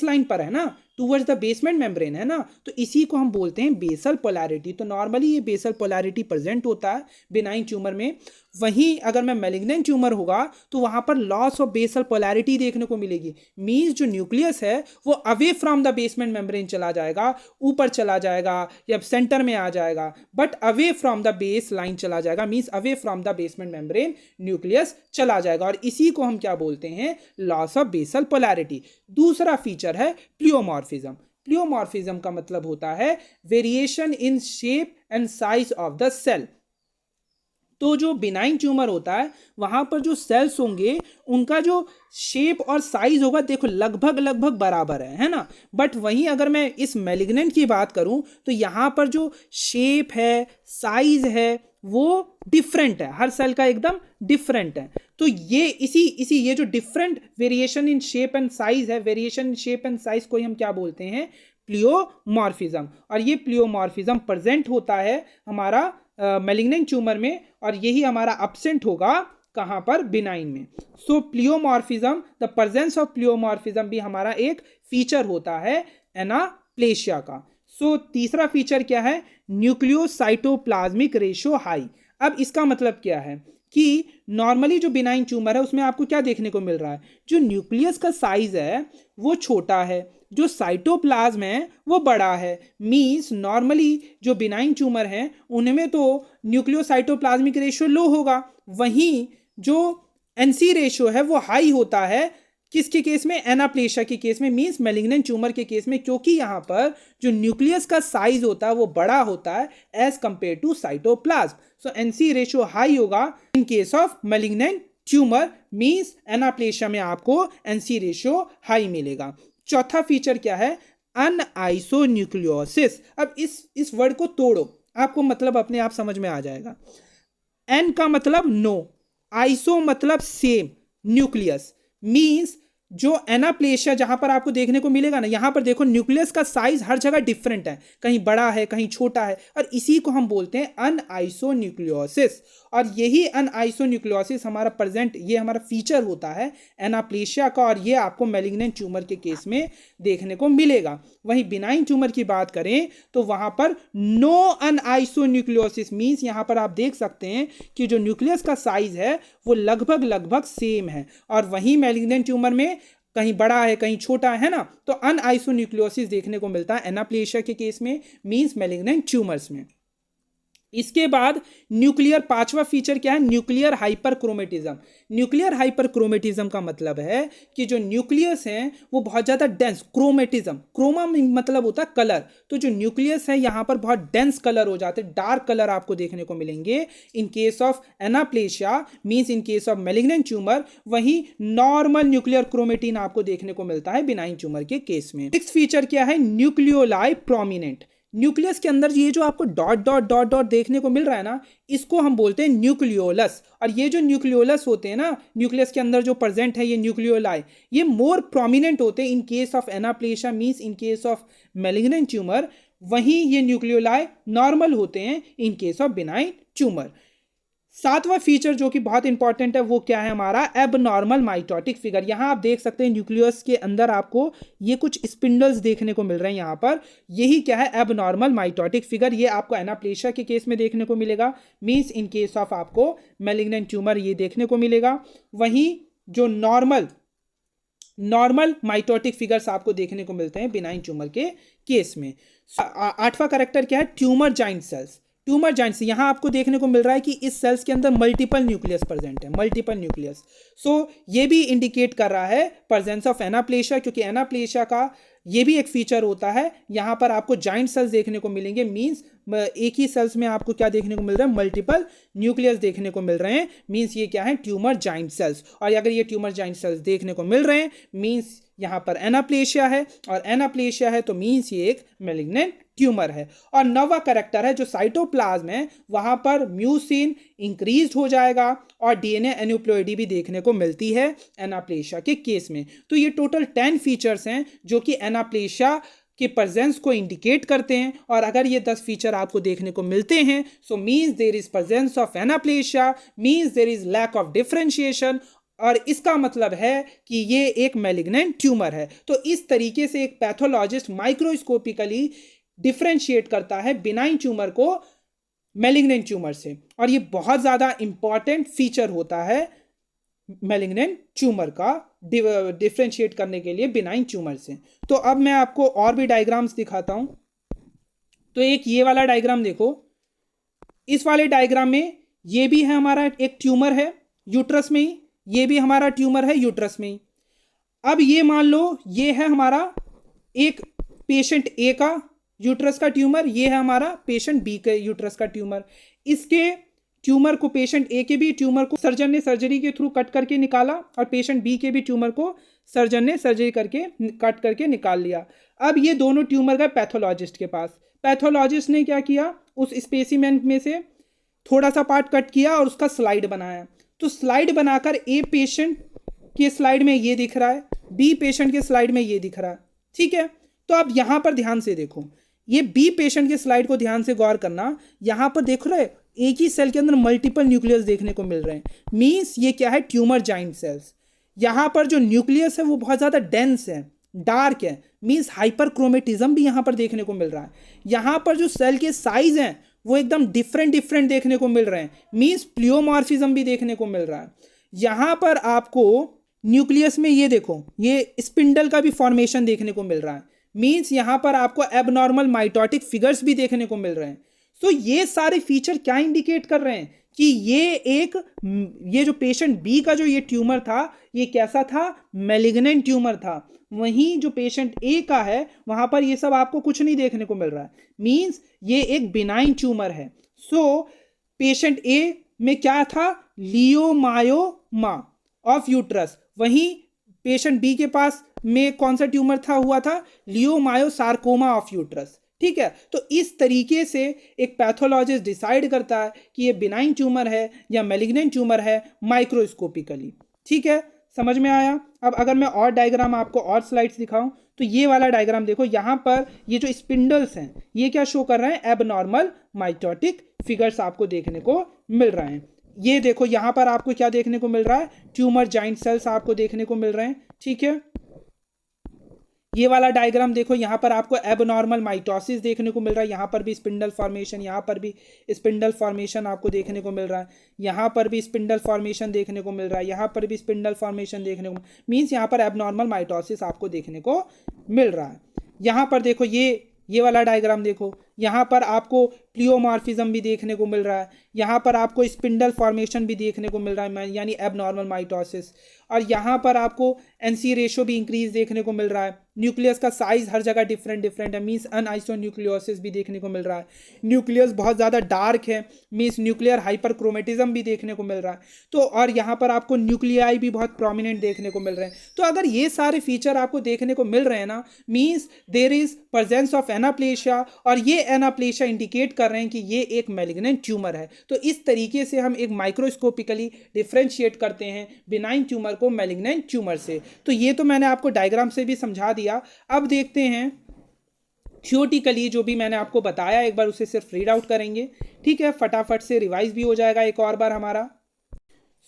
लाइन पर है ना, टूवर्ड्स द बेसमेंट मेम्ब्रेन है ना, तो इसी को हम बोलते हैं बेसल पोलैरिटी। तो नॉर्मली ये बेसल पोलैरिटी प्रेजेंट होता है बिनाइन ट्यूमर में। वहीं अगर मैं मैलिग्नेंट ट्यूमर होगा तो वहां पर लॉस ऑफ बेसल पोलैरिटी देखने को मिलेगी। मींस जो न्यूक्लियस है वो away from the basement membrane चला जाएगा, ऊपर चला जाएगा या सेंटर में आ जाएगा, but away from the base line चला जाएगा। Means away from the basement membrane nucleus चला जाएगा, और इसी को हम क्या बोलते हैं, लॉस ऑफ बेसल पोलैरिटी। दूसरा फीचर है प्लियोमॉर्फिज्म। प्लियोमॉर्फिज्म का मतलब होता है variation in shape and size of the cell. तो जो बिनाइन ट्यूमर होता है वहां पर जो सेल्स होंगे उनका जो शेप और साइज होगा देखो लगभग बराबर है ना। बट वहीं अगर मैं इस मैलिग्नेंट की बात करूं तो यहां पर जो शेप है, साइज है, वो डिफरेंट है, हर सेल का एकदम डिफरेंट है। तो ये इसी ये जो different variation in shape and size है, variation in shape and size को ही हम क्या बोलते हैं, प्लियोमॉर्फिज्म। और ये प्लियोमॉर्फिज्म प्रेजेंट होता है हमारा मैलिग्नेंट ट्यूमर में, और यही हमारा एब्सेंट होगा कहाँ पर, बिनाइन में। So pleomorphism, the presence of pleomorphism भी हमारा एक फीचर होता है एनाप्लेशिया का। सो तीसरा फीचर क्या है, न्यूक्लियोसाइटोप्लाज्मिक रेशियो हाई। अब इसका मतलब क्या है कि नॉर्मली जो बिनाइन ट्यूमर है उसमें आपको क्या देखने को मिल रहा है, जो न्यूक्लियस का साइज है वो छोटा है, जो साइटोप्लाज्म है वो बड़ा है। मींस नॉर्मली जो बिनाइन ट्यूमर हैं उनमें तो न्यूक्लियोसाइटोप्लाज्मिक रेशियो लो होगा, वहीं जो एनसी रेशियो है वो हाई होता है किसके केस में, एनाप्लेशिया के केस में, मींस मैलिग्नेंट ट्यूमर के केस में, क्योंकि यहाँ पर जो न्यूक्लियस का साइज होता है वो बड़ा होता है as compare to cytoplasm. So NC ratio high होगा in case of malignant tumour, means anaplasia में आपको एनसी रेशियो हाई मिलेगा। चौथा फीचर क्या है, अनआइसोन्यूक्लियोसिस। अब इस वर्ड को तोड़ो, आपको मतलब अपने आप समझ में आ जाएगा। एन का मतलब नो, आइसो मतलब सेम, न्यूक्लियस मींस जो एनाप्लेशिया जहां पर आपको देखने को मिलेगा ना, यहां पर देखो न्यूक्लियस का साइज हर जगह डिफरेंट है, कहीं बड़ा है कहीं छोटा है, और इसी को हम बोलते हैं अनआइसोन्यूक्लियोसिस। और यही अनआइसोन्यूक्लियोसिस हमारा प्रेजेंट, ये हमारा फीचर होता है एनाप्लेशिया का, और ये आपको मैलिग्नेंट ट्यूमर के केस में देखने को मिलेगा। वहीं बिनाइन ट्यूमर की बात करें तो वहां पर नो अनआइसोन्यूक्लियोसिस, मींस यहां पर आप देख सकते हैं कि जो न्यूक्लियस का साइज है वो लगभग सेम है, और वहीं मैलिग्नेंट ट्यूमर में कहीं बड़ा है कहीं छोटा है ना। तो अनआइसोन्यूक्लियोसिस देखने को मिलता है एनाप्लेशिया के केस में, मींस मैलिग्नेंट ट्यूमर्स में। इसके बाद न्यूक्लियर, पांचवा फीचर क्या है, न्यूक्लियर हाइपरक्रोमेटिज्म। न्यूक्लियर हाइपरक्रोमेटिज्म का मतलब है कि जो न्यूक्लियस हैं वो बहुत ज्यादा डेंस, क्रोमेटिज्म, क्रोमा मतलब होता है कलर, तो जो न्यूक्लियस है यहां पर बहुत डेंस कलर हो जाते हैं, डार्क कलर आपको देखने को मिलेंगे in case of anaplasia, means in case of malignant tumour. वहीं नॉर्मल न्यूक्लियर क्रोमेटिन आपको देखने को मिलता है बिनाइन ट्यूमर के केस में। नेक्स्ट फीचर क्या है, न्यूक्लियोलाई प्रोमिनेंट। न्यूक्लियस के अंदर ये जो आपको डॉट डॉट डॉट डॉट देखने को मिल रहा है ना, इसको हम बोलते हैं न्यूक्लियोलस। और ये जो न्यूक्लियोलस होते हैं ना, न्यूक्लियस के अंदर जो प्रेजेंट है ये न्यूक्लियोलाई, ये मोर प्रोमिनेंट होते हैं in case of anaplasia, means in case of malignant tumour. वहीं ये न्यूक्लियोलाई नॉर्मल होते हैं in case of benign tumour. सातवां फीचर जो कि बहुत इंपॉर्टेंट है वो क्या है हमारा, एबनॉर्मल माइटोटिक फिगर। यहां आप देख सकते हैं न्यूक्लियस के अंदर आपको ये कुछ स्पिंडल्स देखने को मिल रहे हैं यहां पर, यही क्या है, एबनॉर्मल माइटोटिक फिगर। ये आपको एनाप्लेशिया के केस में देखने को मिलेगा, मींस इन केस ऑफ आपको मैलिग्नेंट ट्यूमर ये देखने को मिलेगा। वहीं जो नॉर्मल माइटोटिक फिगर्स आपको देखने को मिलते हैं बिनाइन ट्यूमर के केस में। आठवां करेक्टर क्या है, tumour giant cells. Tumour giants, यहां आपको देखने को मिल रहा है कि इस सेल्स के अंदर मल्टीपल न्यूक्लियस प्रेजेंट है, मल्टीपल न्यूक्लियस। सो ये भी इंडिकेट कर रहा है प्रेजेंस ऑफ एनाप्लेशिया, क्योंकि एनाप्लेशिया का ये भी एक फीचर होता है, यहां पर आपको जाइंट सेल्स देखने को मिलेंगे, मींस एक ही सेल्स में आपको क्या देखने को मिल रहा है, मल्टीपल न्यूक्लियस देखने को मिल रहे हैं, मींस ये क्या है, ट्यूमर जाइंट सेल्स। और अगर ये ट्यूमर जाइंट सेल्स देखने को मिल रहे हैं, मींस यहां पर एनाप्लेशिया है, और एनाप्लेशिया है तो मींस ये एक मैलिग्नेंट ट्यूमर है। और नौवा करेक्टर है जो साइटोप्लाज्म है, वहां पर म्यूसिन इंक्रीज हो जाएगा और डीएनए एन्यूप्लॉइडी भी देखने को मिलती है एनाप्लेशिया के केस में। तो ये टोटल 10 फीचर्स हैं जो कि एनाप्लेशिया के प्रेजेंस को इंडिकेट करते हैं। और अगर ये 10 फीचर आपको देखने को मिलते हैं, so means there is presence of anaplasia, means there is lack of differentiation, और इसका मतलब है कि ये एक मैलिग्नेंट ट्यूमर है। तो इस तरीके से एक पैथोलॉजिस्ट माइक्रोस्कोपिकली डिफरेंशिएट करता है बिनाइन ट्यूमर को मैलिग्नेंट ट्यूमर से, और ये बहुत ज़्यादा इंपॉर्टेंट फीचर होता है मैलिग्नेंट ट्यूमर का डिफरेंशिएट करने के लिए बिनाइन ट्यूमर से। तो अब मैं आपको और भी डायग्राम्स दिखाता हूं। तो एक ये वाला डायग्राम देखो, इस वाले डायग्राम में ये भी है हमारा एक ट्यूमर है यूट्रस में ही, ये भी हमारा ट्यूमर है यूट्रस में ही। अब ये मान लो ये है हमारा एक पेशेंट ए का यूट्रस का ट्यूमर, ये है हमारा पेशेंट बी के यूट्रस का ट्यूमर। इसके ट्यूमर को, पेशेंट ए के भी ट्यूमर को सर्जन ने सर्जरी के थ्रू कट करके निकाला, और पेशेंट बी के भी ट्यूमर को सर्जन ने सर्जरी करके कट करके निकाल लिया। अब ये दोनों ट्यूमर गए पैथोलॉजिस्ट के पास। पैथोलॉजिस्ट ने क्या किया, उस स्पेसिमेन में से थोड़ा सा पार्ट कट किया और उसका स्लाइड बनाया। तो स्लाइड बनाकर ए पेशेंट के स्लाइड में ये दिख रहा है, बी पेशेंट के स्लाइड में ये दिख रहा है, ठीक है। तो अब यहां पर ध्यान से देखो, ये बी पेशेंट के स्लाइड को ध्यान से गौर करना, यहां पर देख रहे एक ही सेल के अंदर मल्टीपल न्यूक्लियस देखने को मिल रहे हैं, मींस ये क्या है, ट्यूमर जाइंट सेल्स। यहां पर जो न्यूक्लियस है वो बहुत ज्यादा डेंस है, डार्क है, मींस हाइपरक्रोमेटिज्म भी यहां पर देखने को मिल रहा है। यहां पर जो सेल के साइज हैं वो एकदम डिफरेंट देखने को मिल रहे हैं, मींस प्लियोमॉर्फिज्म भी देखने को मिल रहा है। यहां पर आपको न्यूक्लियस में ये देखो, ये स्पिंडल का भी फॉर्मेशन देखने को मिल रहा है, मींस यहां पर आपको एबनॉर्मल माइटोटिक फिगर्स भी देखने को मिल रहे हैं। तो ये सारे फीचर क्या इंडिकेट कर रहे हैं कि ये जो पेशेंट बी का जो ये ट्यूमर था, ये कैसा था, मैलिग्नेंट ट्यूमर था। वहीं जो पेशेंट ए का है वहां पर ये सब आपको कुछ नहीं देखने को मिल रहा है, मींस ये एक बिनाइन ट्यूमर है। सो पेशेंट ए में क्या था, लियोमायोमा ऑफ यूट्रस। वहीं पेशेंट बी के पास में कौन सा ट्यूमर हुआ था, लियोमायोसार्कोमा ऑफ यूट्रस, ठीक है। तो इस तरीके से एक पैथोलॉजिस्ट डिसाइड करता है कि ये बिनाइन ट्यूमर है या मैलिग्नेंट ट्यूमर है माइक्रोस्कोपिकली, ठीक है। समझ में आया। अब अगर मैं और डायग्राम आपको और स्लाइड्स दिखाऊं, तो ये वाला डायग्राम देखो, यहां पर ये जो स्पिंडल्स हैं ये क्या शो कर रहे हैं, एबनॉर्मल माइटोटिक फिगर्स आपको देखने को मिल रहे हैं। ये देखो यहां पर आपको क्या देखने को मिल रहा है, ट्यूमर जाइंट सेल्स आपको देखने को मिल रहे हैं, ठीक है। ये वाला डायग्राम देखो, यहां पर आपको एबनॉर्मल माइटोसिस देखने को मिल रहा है, यहां पर भी स्पिंडल फॉर्मेशन, यहां पर भी स्पिंडल फॉर्मेशन आपको देखने को मिल रहा है, यहां पर भी स्पिंडल फॉर्मेशन देखने को मिल रहा है, यहां पर भी स्पिंडल फॉर्मेशन देखने को, मींस यहां पर एबनॉर्मल माइटोसिस आपको देखने को मिल रहा है। यहां पर देखो ये वाला डायग्राम देखो, यहाँ पर आपको प्लियोमॉर्फिज्म भी देखने को मिल रहा है, यहाँ पर आपको स्पिंडल फॉर्मेशन भी देखने को मिल रहा है यानी एबनॉर्मल माइटोसिस, और यहाँ पर आपको एनसी रेशो भी इंक्रीज देखने को मिल रहा है। न्यूक्लियस का साइज हर जगह डिफरेंट डिफरेंट है, मीन्स अनआइसोन्यूक्लियोसिस भी देखने को मिल रहा है। न्यूक्लियस बहुत ज़्यादा डार्क है, मीन्स न्यूक्लियर हाइपरक्रोमेटिज्म भी देखने को मिल रहा है। तो और यहाँ पर आपको न्यूक्लियाई भी बहुत प्रोमिनेंट देखने को मिल रहे हैं। तो अगर ये सारे फीचर आपको देखने को मिल रहे हैं ना, means there is presence of anaplasia, और ये एनाप्लेशिया इंडिकेट कर रहे हैं कि ये एक मैलिग्नेंट ट्यूमर है। तो इस तरीके से हम एक माइक्रोस्कोपिकली डिफ्रेंशिएट करते हैं बिनाइन ट्यूमर को मैलिग्नेंट ट्यूमर से। तो ये तो मैंने आपको डायग्राम से भी समझा दिया। अब देखते हैं थियोरेटिकली जो भी मैंने आपको बताया, एक बार उसे सिर्फ रीड आउट करेंगे, ठीक है, फटाफट से रिवाइज भी हो जाएगा एक और बार हमारा।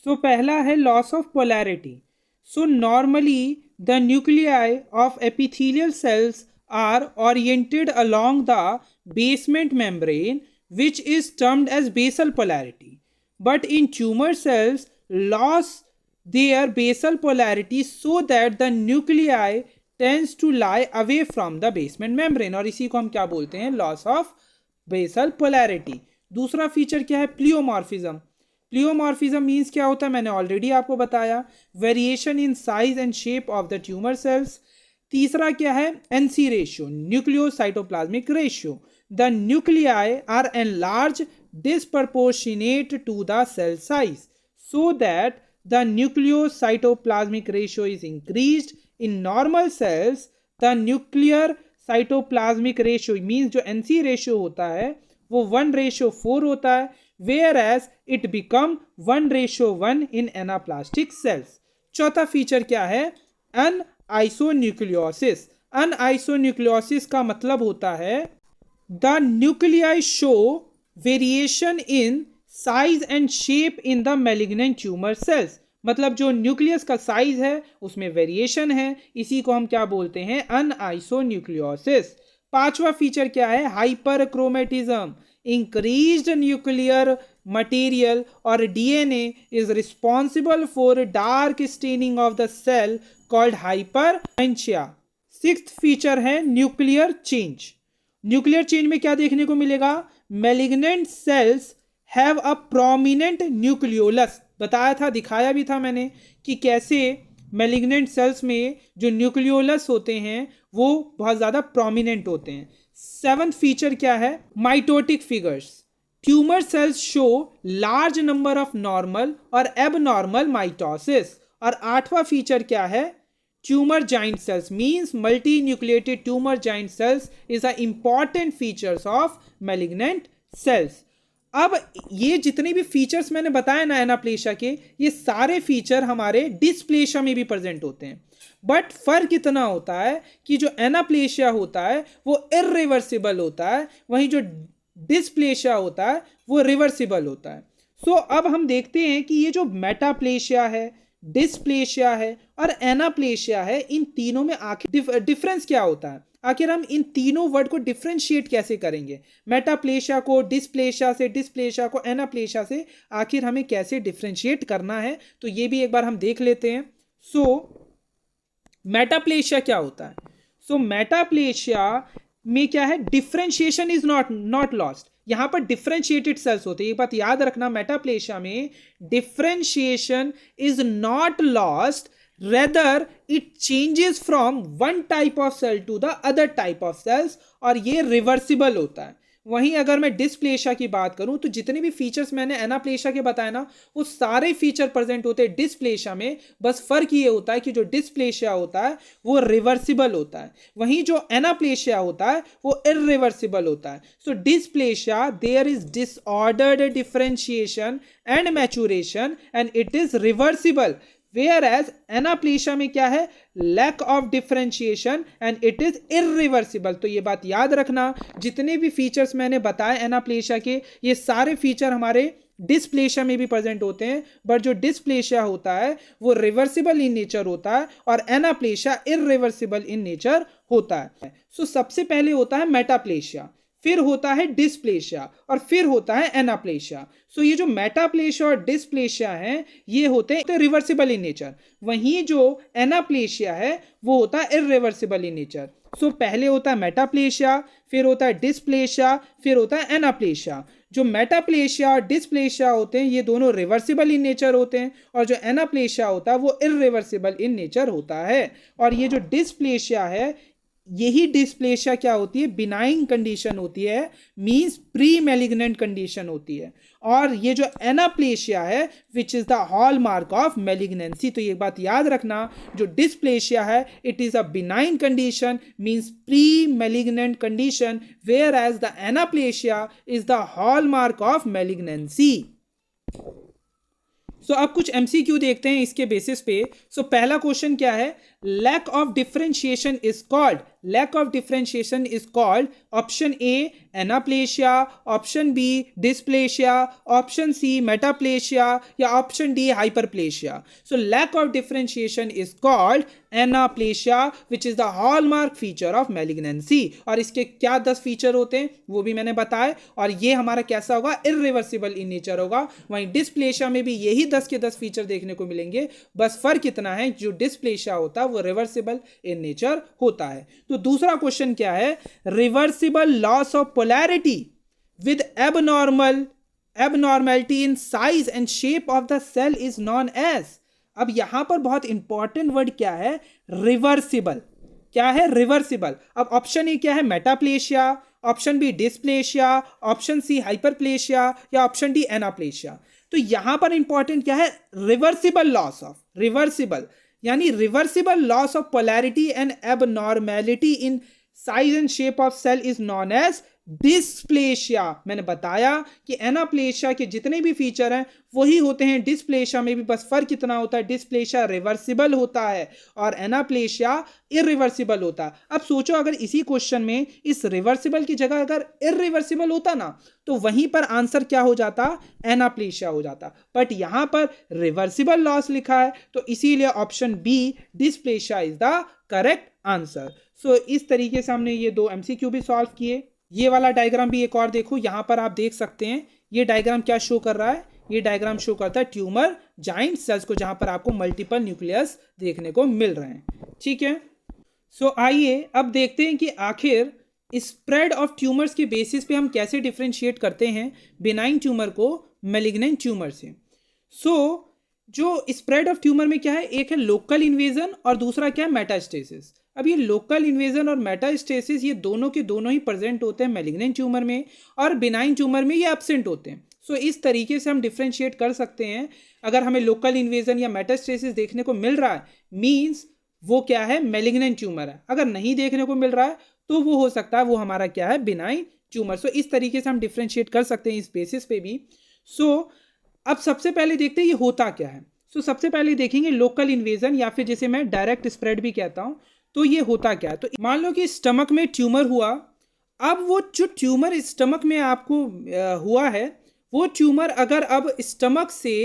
सो पहला है loss of polarity. So normally the nuclei of epithelial cells are oriented along the basement membrane which is termed as basal polarity, but in tumor cells lost their basal polarity so that the nuclei tends to lie away from the basement membrane, और इसी को हम क्या बोलते हैं, लॉस ऑफ बेसल पोलैरिटी। दूसरा फीचर क्या है, प्लियोमॉर्फिज्म। प्लियोमॉर्फिज्म मीन्स क्या होता है, मैंने ऑलरेडी आपको बताया, variation in size and shape of the tumour cells. तीसरा क्या है, NC ratio, nucleocytoplasmic ratio, the nuclei are enlarged disproportionate to the cell size so that the nucleocytoplasmic ratio is increased. In normal cells the nuclear cytoplasmic ratio means जो NC ratio होता है वो 1:4 होता है, whereas it become 1:1 in anaplastic cells. चौथा फीचर क्या है, अनआइसोन्यूक्लियोसिस। अनआइसोन्यूक्लियोसिस का मतलब होता है the nuclei show variation in size and shape in the malignant tumor cells, मतलब जो न्यूक्लियस का साइज है उसमें वेरिएशन है, इसी को हम क्या बोलते हैं, अनआइसोन्यूक्लियोसिस। पांचवा फीचर क्या है, हाइपरक्रोमेटिज्म। इंक्रीज्ड न्यूक्लियर मटेरियल और DNA is responsible for dark staining of the cell called hyperchromasia. Sixth feature है न्यूक्लियर चेंज। न्यूक्लियर चेंज में क्या देखने को मिलेगा, malignant cells have a prominent nucleolus. बताया था, दिखाया भी था मैंने कि कैसे मैलिग्नेंट सेल्स में जो न्यूक्लियोलस होते हैं वो बहुत ज़्यादा प्रोमिनेंट होते हैं। सेवंथ फीचर क्या है, mitotic figures. Tumour cells show large number of normal और एबनॉर्मल माइटोसिस। और आठवां फीचर क्या है, tumor giant cells means multinucleated tumor giant cells is a important features of malignant cells. अब ये जितने भी फीचर्स मैंने बताए ना एनाप्लेशिया के, ये सारे फीचर हमारे डिस्प्लेशिया में भी प्रेजेंट होते हैं, बट फर्क इतना होता है कि जो एनाप्लेशिया होता है वो इरिवर्सिबल होता है, वहीं जो डिस्प्लेशिया होता है वो रिवर्सिबल होता है। सो अब हम देखते हैं कि ये जो मेटाप्लेशिया है, डिस्प्लेशिया है और एनाप्लेशिया है, इन तीनों में आखिर डिफरेंस क्या होता है, आखिर हम इन तीनों वर्ड को डिफरेंशिएट कैसे करेंगे, मेटाप्लेशिया को डिस्प्लेशिया से, डिस्प्लेशिया को एनाप्लेशिया से, आखिर हमें कैसे डिफरेंशिएट करना है, तो ये भी एक बार हम देख लेते हैं। सो मेटाप्लेशिया क्या होता है, सो मेटाप्लेशिया में क्या है, डिफरेंशिएशन इज नॉट लॉस्ट। यहां पर डिफरेंशिएटेड सेल्स होते हैं, एक बात याद रखना, मेटाप्लेशिया में differentiation is not lost, rather it changes from one type of cell to the other type of cells, और ये रिवर्सिबल होता है। वहीं अगर मैं डिस्प्लेशिया की बात करूं तो जितने भी फीचर्स मैंने एनाप्लेशिया के बताए ना, वो सारे फीचर प्रेजेंट होते हैं डिस्प्लेशिया में, बस फर्क ये होता है कि जो डिस्प्लेशिया होता है वो रिवर्सिबल होता है, वहीं जो एनाप्लेशिया होता है वो इरिवर्सिबल होता है। So dysplasia there is disordered differentiation and maturation and it is reversible, whereas anaplasia में क्या है, lack of differentiation and it is irreversible. तो ये बात याद रखना, जितने भी फीचर्स मैंने बताए एनाप्लेशिया के, ये सारे फीचर हमारे डिस्प्लेशिया में भी प्रेजेंट होते हैं, बट जो डिस्प्लेशिया होता है वो रिवर्सिबल इन नेचर होता है और एनाप्लेशिया इरिवर्सिबल इन नेचर होता है। सो सबसे पहले होता है मेटाप्लेशिया, फिर होता है डिस्प्लेशिया और फिर होता है एनाप्लेशिया। सो ये जो मेटाप्लेशिया और डिस्प्लेशिया है ये होते हैं रिवर्सिबल इन नेचर, वहीं जो एनाप्लेशिया है वो होता है इरिवर्सिबल इन नेचर। सो पहले होता है मेटाप्लेशिया, फिर होता है डिस्प्लेशिया, फिर होता है एनाप्लेशिया। जो मेटाप्लेशिया और डिस्प्लेशिया होते हैं ये दोनों रिवर्सिबल इन नेचर होते हैं, और जो एनाप्लेशिया होता है वो इरिवर्सिबल इन नेचर होता है। और ये जो डिस्प्लेशिया है, यही डिस्प्लेशिया क्या होती है, बिनाइन कंडीशन होती है, मींस प्री मैलिग्नेंट कंडीशन होती है। और ये जो एनाप्लेशिया है which is the hallmark of malignancy. तो ये बात याद रखना, जो डिस्प्लेशिया है it is a benign condition means pre malignant condition, whereas the anaplasia is the hallmark of malignancy. So अब कुछ एमसीक्यू देखते हैं इसके बेसिस पे। सो पहला क्वेश्चन क्या है, lack of differentiation is called, lack of differentiation is called option A anaplasia, option B dysplasia, option C metaplasia या option D hyperplasia. So lack of differentiation is called anaplasia which is the hallmark feature of malignancy. और इसके क्या 10 फीचर होते हैं वो भी मैंने बताए, और ये हमारा कैसा होगा, इरिवर्सिबल इन नेचर होगा। वहीं डिस्प्लेशिया में भी यही 10 के 10 फीचर देखने को मिलेंगे, बस फर्क इतना है जो डिस्प्लेशिया होता है वो रिवर्सिबल इन नेचर होता है। तो दूसरा क्वेश्चन क्या है, reversible loss of polarity with abnormality in size and shape of the cell is known as. अब यहां पर बहुत इंपॉर्टेंट वर्ड क्या है, रिवर्सिबल। क्या है, रिवर्सिबल। अब ऑप्शन ए क्या है, metaplasia, option B dysplasia, option C hyperplasia या ऑप्शन डी एनाप्लेशिया। तो यहां पर इंपॉर्टेंट क्या है, रिवर्सिबल लॉस ऑफ, रिवर्सिबल यानी reversible loss of polarity and abnormality in size and shape of cell is known as dysplasia. मैंने बताया कि एनाप्लेशिया के जितने भी फीचर हैं वही होते हैं डिस्प्लेशिया में भी, बस फर्क कितना होता है, डिस्प्लेशिया रिवर्सिबल होता है और एनाप्लेशिया इरिवर्सिबल होता है। अब सोचो अगर इसी क्वेश्चन में इस रिवर्सिबल की जगह अगर इरिवर्सिबल होता ना तो वहीं पर आंसर क्या हो जाता, एनाप्लेशिया हो जाता, बट यहां पर रिवर्सिबल लॉस लिखा है तो इसीलिए option B dysplasia is the correct answer. So इस तरीके से हमने ये 2 एमसीक्यू भी सॉल्व किए। ये वाला डायग्राम भी एक और देखो, यहां पर आप देख सकते हैं ये डायग्राम क्या शो कर रहा है, ये डायग्राम शो करता है ट्यूमर जाइंट सेल्स को, जहां पर आपको मल्टीपल न्यूक्लियस देखने को मिल रहे हैं। ठीक है, सो आइए अब देखते हैं कि आखिर स्प्रेड ऑफ ट्यूमर्स के बेसिस पे हम कैसे डिफरेंशिएट करते हैं बिनाइन ट्यूमर को मैलिग्नेंट ट्यूमर से। सो जो स्प्रेड ऑफ ट्यूमर में क्या है, एक है लोकल इन्वेजन और दूसरा क्या है, मेटास्टेसिस। अब ये लोकल इन्वेजन और मेटास्टेसिस ये दोनों के दोनों ही प्रेजेंट होते हैं मैलिग्नेंट ट्यूमर में, और बिनाइन ट्यूमर में ये एब्सेंट होते हैं। सो इस तरीके से हम डिफरेंशिएट कर सकते हैं। अगर हमें लोकल इन्वेजन या मेटास्टेसिस देखने को मिल रहा है मींस वो क्या है, मैलिग्नेंट ट्यूमर है। अगर नहीं देखने को मिल रहा है तो वो हो सकता है वो हमारा क्या है, बिनाइन ट्यूमर। सो इस तरीके से हम डिफरेंशिएट कर सकते हैं इस बेसिस पे भी। सो अब सबसे पहले देखते हैं ये होता क्या है। सो सबसे पहले देखेंगे लोकल इन्वेजन या फिर जिसे मैं डायरेक्ट स्प्रेड भी कहता हूं। तो ये होता क्या है, तो मान लो कि स्टमक में ट्यूमर हुआ। अब वो जो ट्यूमर स्टमक में आपको हुआ है वो ट्यूमर अगर अब स्टमक से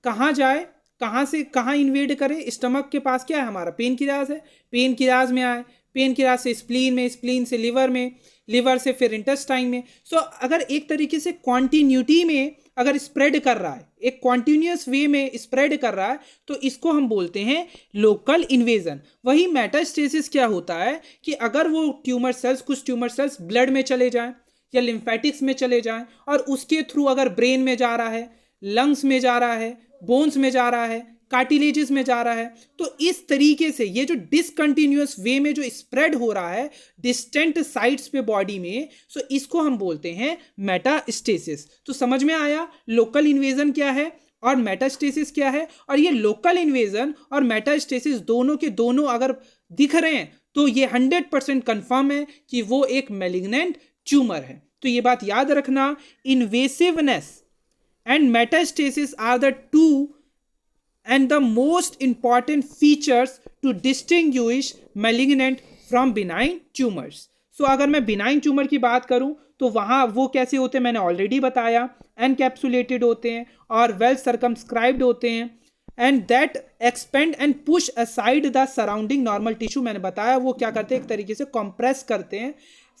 कहाँ जाए, कहाँ से कहाँ इन्वेड करे, स्टमक के पास क्या है हमारा पेनक्रियाज है, पेनक्रियाज में आए, पेनक्रियाज से स्प्लीन में, स्प्लीन से लिवर में, लिवर से फिर इंटेस्टाइन में। सो अगर एक तरीके से क्वांटिन्यूटी में अगर स्प्रेड कर रहा है, एक कॉन्टिन्यूस वे में स्प्रेड कर रहा है तो इसको हम बोलते हैं लोकल इन्वेजन। वही मेटास्टेसिस क्या होता है कि अगर वो ट्यूमर सेल्स, कुछ ट्यूमर सेल्स ब्लड में चले जाएं या लिम्फेटिक्स में चले जाएं और उसके थ्रू अगर ब्रेन में जा रहा है, लंग्स में जा रहा है, बोन्स में जा रहा है, कार्टिलेजेस में जा रहा है, तो इस तरीके से ये जो डिसकंटिन्यूअस वे में जो स्प्रेड हो रहा है डिस्टेंट साइट्स पे बॉडी में, सो इसको हम बोलते हैं मेटास्टेसिस। तो समझ में आया लोकल इन्वेजन क्या है और मेटास्टेसिस क्या है। और ये लोकल इन्वेजन और मेटास्टेसिस दोनों के दोनों अगर दिख रहे हैं तो ये 100% कंफर्म है कि वो एक मैलिग्नेंट ट्यूमर है। तो ये बात याद रखना, invasiveness and metastasis are the two and the most important features to distinguish malignant from benign tumors. So अगर मैं benign tumor की बात करूं तो वहाँ वो कैसे होते हैं मैंने ऑलरेडी बताया, एनकैप्सुलेटेड होते हैं और वेल सर्कमस्क्राइब्ड होते हैं, and that expand and push aside the surrounding normal tissue. मैंने बताया वो क्या करते हैं, एक तरीके से कंप्रेस करते हैं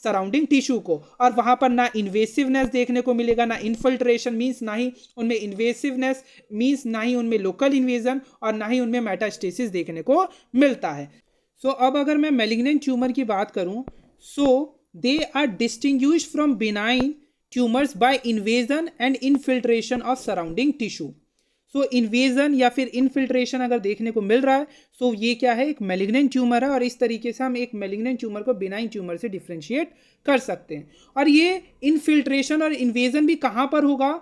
सराउंडिंग टिश्यू को, और वहां पर ना इन्वेसिवनेस देखने को मिलेगा, ना इनफिल्ट्रेशन मींस ना ही उनमें इन्वेसिवनेस मींस ना ही उनमें लोकल इन्वेजन, और ना ही उनमें मेटास्टेसिस देखने को मिलता है। सो अब अगर मैं मेलिग्नेंट ट्यूमर की बात करूं, so they are distinguished from benign tumours by invasion and infiltration of surrounding tissue. So invasion या फिर इनफिल्ट्रेशन अगर देखने को मिल रहा है, सो ये क्या है, एक मेलिग्नेंट ट्यूमर है, और इस तरीके से हम एक मेलिग्नेंट ट्यूमर को बिनाइन ट्यूमर से डिफ्रेंशिएट कर सकते हैं। और ये इनफिल्ट्रेशन और इन्वेजन भी कहाँ पर होगा,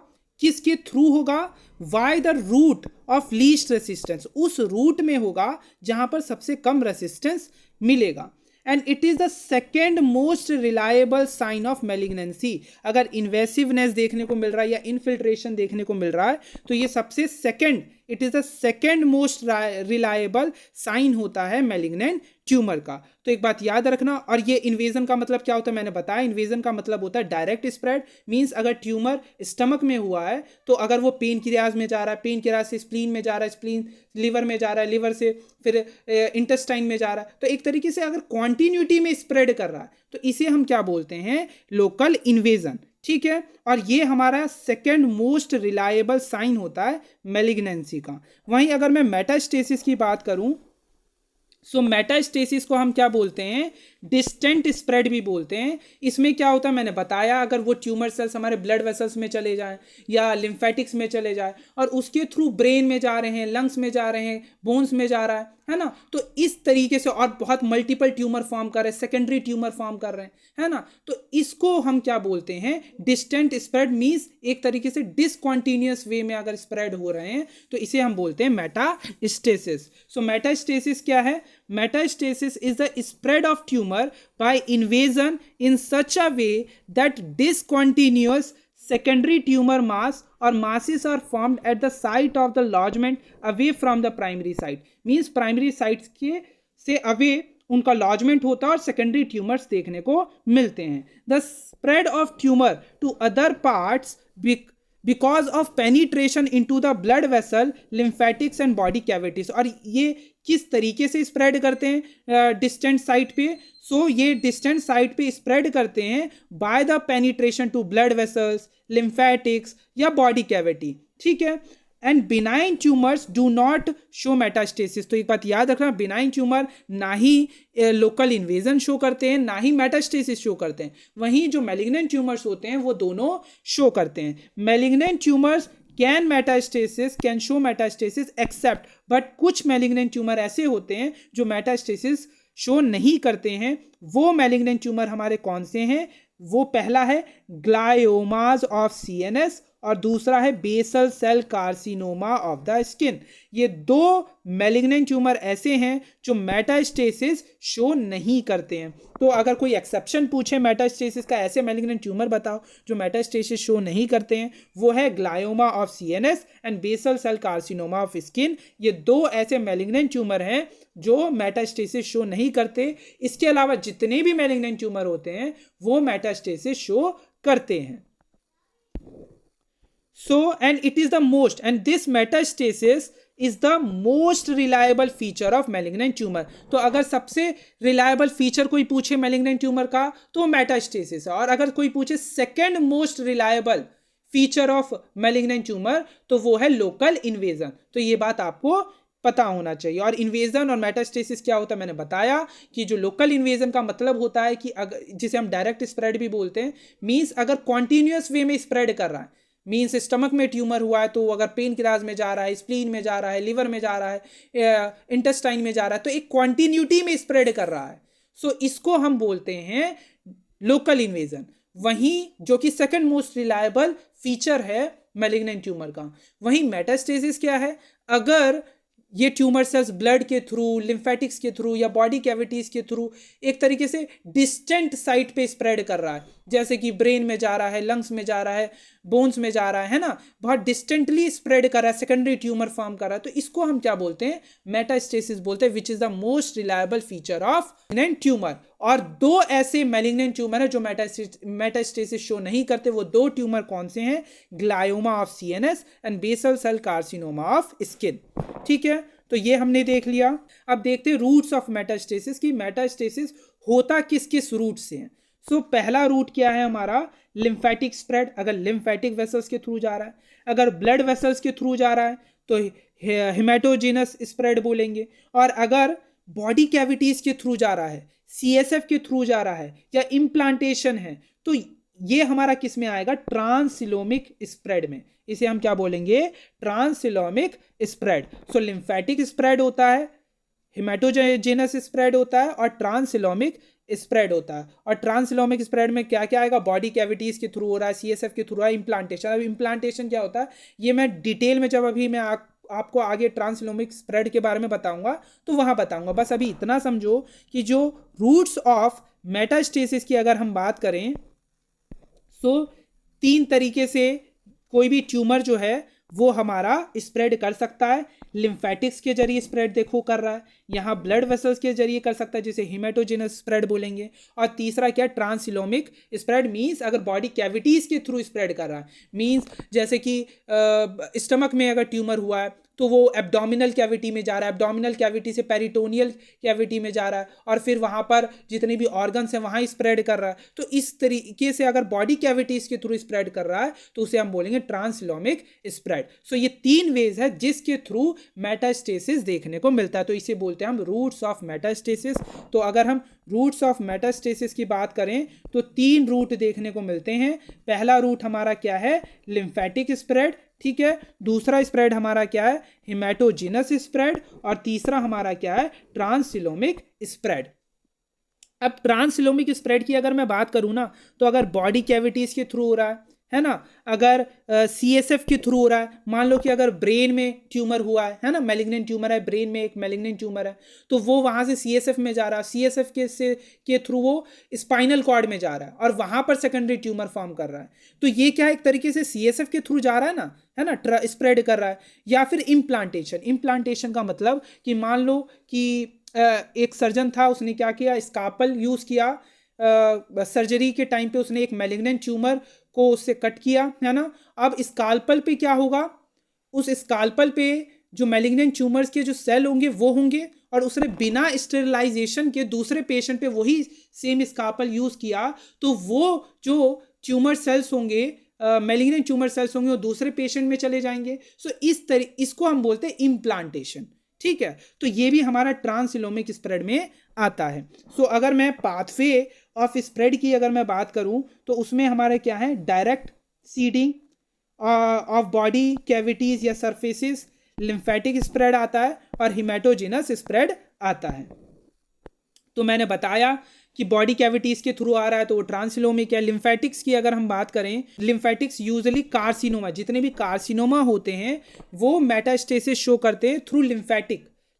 किसके थ्रू होगा, via the route of least resistance, उस रूट में होगा जहां पर सबसे कम रेसिस्टेंस मिलेगा। And it is the second most reliable sign of malignancy. अगर इन्वेसिवनेस देखने को मिल रहा है या इनफिल्ट्रेशन देखने को मिल रहा है, तो ये सबसे second, it is the second most reliable sign होता है मेलिग्नेंट ट्यूमर का। तो एक बात याद रखना, और ये इन्वेजन का मतलब क्या होता है मैंने बताया, इन्वेजन का मतलब होता है डायरेक्ट स्प्रेड, मींस अगर ट्यूमर स्टमक में हुआ है तो अगर वो पेनक्रियाज में जा रहा है, पेनक्रियाज से स्प्लीन में जा रहा है, स्प्लीन लिवर में जा रहा है, लिवर से फिर इंटेस्टाइन में जा रहा है, तो एक तरीके से अगर कॉन्टिन्यूटी में स्प्रेड कर रहा है तो इसे हम क्या बोलते हैं, लोकल इन्वेजन। ठीक है, और ये हमारा सेकेंड मोस्ट रिलायबल साइन होता है मेलिग्नेंसी का। वहीं अगर मैं मेटास्टेसिस की बात करूं, सो मेटास्टेसिस को हम क्या बोलते हैं, डिस्टेंट स्प्रेड भी बोलते हैं। इसमें क्या होता है मैंने बताया, अगर वो ट्यूमर सेल्स हमारे ब्लड वेसल्स में चले जाएं या लिम्फेटिक्स में चले जाए और उसके थ्रू ब्रेन में जा रहे हैं, लंग्स में जा रहे हैं, बोन्स में जा रहा है ना, तो इस तरीके से, और बहुत मल्टीपल ट्यूमर फॉर्म कर रहे हैं, सेकेंडरी ट्यूमर फॉर्म कर रहे हैं, है ना, तो इसको हम क्या बोलते हैं, डिस्टेंट स्प्रेड, मींस एक तरीके से डिसकॉन्टिन्यूअस वे में अगर स्प्रेड हो रहे हैं तो इसे हम बोलते हैं मेटास्टेसिस। सो मेटास्टेसिस क्या है, metastasis is the spread of tumour by invasion in such a way that discontinuous secondary tumor mass or masses are formed at the site of the lodgement away from the primary site, means primary sites के से away उनका लॉजमेंट होता है और सेकेंडरी ट्यूमर्स देखने को मिलते हैं। The spread of tumour to other parts because of penetration into the blood vessel, lymphatics and body cavities. और ये किस तरीके से स्प्रेड करते हैं डिस्टेंट साइट पे, सो ये डिस्टेंट साइट पे स्प्रेड करते हैं by the penetration to blood vessels, lymphatics या बॉडी कैविटी। ठीक है, and benign tumours do not show metastasis. तो एक बात याद रखना, बिनाइन ट्यूमर ना ही लोकल इन्वेजन शो करते हैं, ना ही मेटास्टेसिस शो करते हैं। वहीं जो मेलिग्नेंट ट्यूमर्स होते हैं वो दोनों शो करते हैं। Malignant tumours can show metastasis except, but कुछ मेलिग्नेंट ट्यूमर ऐसे होते हैं जो मेटास्टेसिस शो नहीं करते हैं। वो मेलिग्नेंट ट्यूमर हमारे कौन से हैं, वो पहला है ग्लायोमाज ऑफ सीएनएस और दूसरा है basal cell carcinoma of the skin. ये दो मेलिग्नेंट ट्यूमर ऐसे हैं जो मेटास्टेसिस शो नहीं करते हैं। तो अगर कोई एक्सेप्शन पूछे मेटास्टेसिस का, ऐसे मेलिग्नेंट ट्यूमर बताओ जो मेटास्टेसिस शो नहीं करते हैं, वो है glioma of CNS and basal cell carcinoma of skin. ये दो ऐसे मेलिग्नेंट ट्यूमर हैं जो मेटास्टेसिस शो नहीं करते। इसके अलावा जितने भी मेलिग्नेंट ट्यूमर होते हैं वो मेटास्टेसिस शो करते हैं। So, and it is the most, and this metastasis is the most reliable feature of malignant tumor। तो अगर सबसे reliable feature कोई पूछे malignant tumor का तो मेटास्टेसिस है, और अगर कोई पूछे second most reliable feature of malignant tumor तो वो है local invasion। तो ये बात आपको पता होना चाहिए। और इन्वेजन और मेटास्टेसिस क्या होता है मैंने बताया कि जो लोकल इन्वेजन का मतलब होता है कि अगर, जिसे हम डायरेक्ट स्प्रेड भी बोलते हैं, मींस अगर कॉन्टिन्यूअस वे में स्प्रेड कर रहा है, मीन्स स्टमक में ट्यूमर हुआ है तो अगर पेनक्रियाज में जा रहा है, स्प्लीन में जा रहा है, लिवर में जा रहा है, इंटेस्टाइन में जा रहा है, तो एक क्वांटिन्यूटी में स्प्रेड कर रहा है। सो इसको हम बोलते हैं लोकल इन्वेजन। वहीं जो कि सेकंड मोस्ट रिलायबल फीचर है मैलिग्नेंट ट्यूमर का। वहीं मेटास्टेसिस क्या है, अगर ये ट्यूमर सेल्स ब्लड के थ्रू, लिम्फेटिक्स के थ्रू या बॉडी कैविटीज के थ्रू एक तरीके से डिस्टेंट साइट पे स्प्रेड कर रहा है, जैसे कि ब्रेन में जा रहा है, लंग्स में जा रहा है, बोन्स में जा रहा है ना, बहुत डिस्टेंटली स्प्रेड कर रहा है, सेकेंडरी ट्यूमर फॉर्म कर रहा है, तो इसको हम क्या बोलते हैं, मेटास्टेसिस बोलते हैं, विच is the most reliable feature of malignant tumour. और दो ऐसे मैलिग्नेंट ट्यूमर है जो मेटास्टेसिस शो नहीं करते। वो दो ट्यूमर कौन से हैं, glioma of CNS and basal cell carcinoma of skin. ठीक है, तो ये हमने देख लिया। अब देखते हैं रूट्स ऑफ मेटास्टेसिस की मेटास्टेसिस होता किस किस रूट से है। सो पहला रूट क्या है हमारा, लिम्फेटिक स्प्रेड, अगर लिम्फेटिक वेसल्स के थ्रू जा रहा है। अगर ब्लड वेसल्स के थ्रू जा रहा है तो हेमाटोजेनस स्प्रेड बोलेंगे। और अगर बॉडी कैविटीज के थ्रू जा रहा है, सीएसएफ के थ्रू जा रहा है या इम्प्लांटेशन है, तो ये हमारा किस में आएगा, ट्रांससिलोमिक स्प्रेड में। इसे हम क्या बोलेंगे, ट्रांससिलोमिक स्प्रेड। सो लिम्फेटिक स्प्रेड होता है, हेमाटोजेनस स्प्रेड होता है और ट्रांससिलोमिक स्प्रेड होता है। और ट्रांससिलोमिक स्प्रेड में क्या क्या आएगा, बॉडी कैविटीज के थ्रू हो रहा है, सीएसएफ के थ्रू है, इम्प्लांटेशन। अब इम्प्लांटेशन क्या होता है ये मैं डिटेल में जब अभी मैं आपको आगे ट्रांससिलोमिक स्प्रेड के बारे में बताऊंगा तो वहां बताऊंगा। बस अभी इतना समझो कि जो रूट्स ऑफ मेटास्टेसिस की अगर हम बात करें तो 3 तरीके से कोई भी ट्यूमर जो है वो हमारा स्प्रेड कर सकता है। लिम्फेटिक्स के जरिए स्प्रेड देखो कर रहा है, यहाँ ब्लड वेसल्स के जरिए कर सकता है जिसे हिमेटोजेनस स्प्रेड बोलेंगे। और तीसरा क्या, ट्रांससिलोमिक स्प्रेड मींस अगर बॉडी कैविटीज के थ्रू स्प्रेड कर रहा है, मींस जैसे कि स्टमक में अगर ट्यूमर हुआ है तो वो एब्डोमिनल कैविटी में जा रहा है, एब्डोमिनल कैविटी से पेरिटोनियल कैविटी में जा रहा है और फिर वहाँ पर जितने भी ऑर्गन्स हैं वहाँ स्प्रेड कर रहा है। तो इस तरीके से अगर बॉडी कैविटीज के थ्रू स्प्रेड कर रहा है तो उसे हम बोलेंगे ट्रांससिलोमिक स्प्रेड। सो ये 3 वेज है जिसके थ्रू मेटास्टेसिस देखने को मिलता है, तो इसे बोलते हैं हम रूट्स ऑफ मेटास्टेसिस। तो अगर हम रूट्स ऑफ मेटास्टेसिस की बात करें तो 3 रूट देखने को मिलते हैं। पहला रूट हमारा क्या है, लिम्फेटिक स्प्रेड, ठीक है। दूसरा स्प्रेड हमारा क्या है, हिमेटोजेनस स्प्रेड। और तीसरा हमारा क्या है, ट्रांससिलोमिक स्प्रेड। अब ट्रांससिलोमिक स्प्रेड की अगर मैं बात करूं ना, तो अगर बॉडी कैविटीज के थ्रू हो रहा है ना, अगर सीएसएफ के थ्रू हो रहा है, मान लो कि अगर ब्रेन में ट्यूमर हुआ है ना, मैलिग्नेंट ट्यूमर है, ब्रेन में एक मैलिग्नेंट ट्यूमर है, तो वो वहां से सीएसएफ में जा रहा है, सीएसएफ के थ्रू वो स्पाइनल कॉर्ड में जा रहा है और वहां पर सेकेंडरी ट्यूमर फॉर्म कर रहा है। तो ये क्या एक तरीके से सीएसएफ के थ्रू जा रहा है ना, स्प्रेड कर रहा है। या फिर इम्प्लांटेशन, इम्प्लांटेशन का मतलब कि मान लो कि एक सर्जन था, उसने क्या किया, स्कापल यूज किया, सर्जरी के टाइम पे उसने एक मैलिग्नेंट ट्यूमर को उससे कट किया, है ना। अब स्काल्पल पे क्या होगा, उस स्काल्पल पे जो मैलिग्नेंट ट्यूमर्स के जो सेल होंगे वो होंगे और उसने बिना स्टेरिलाइजेशन के दूसरे पेशेंट पे वही सेम स्काल्पल यूज किया, तो वो जो ट्यूमर सेल्स होंगे, मैलिग्नेंट ट्यूमर सेल्स होंगे, वो दूसरे पेशेंट में चले जाएंगे। सो इसको हम बोलते हैं इम्प्लांटेशन, ठीक है। तो ये भी हमारा ट्रांससिलोमिक स्प्रेड में आता है। सो अगर मैं पाथवे ऑफ स्प्रेड की अगर मैं बात करूं तो उसमें हमारे क्या है, direct seeding of body cavities या सरफेसेस, लिम्फेटिक स्प्रेड आता है और हिमेटोजेनस स्प्रेड आता है। तो मैंने बताया कि बॉडी कैविटीज के थ्रू आ रहा है तो वो ट्रांससिलोमिक है। लिम्फेटिक्स की अगर हम बात करें, लिम्फेटिक्स यूजुअली कार्सिनोमा, जितने भी कार्सिनोमा होते हैं वो मेटास्टेसिस शो करते हैं थ्रू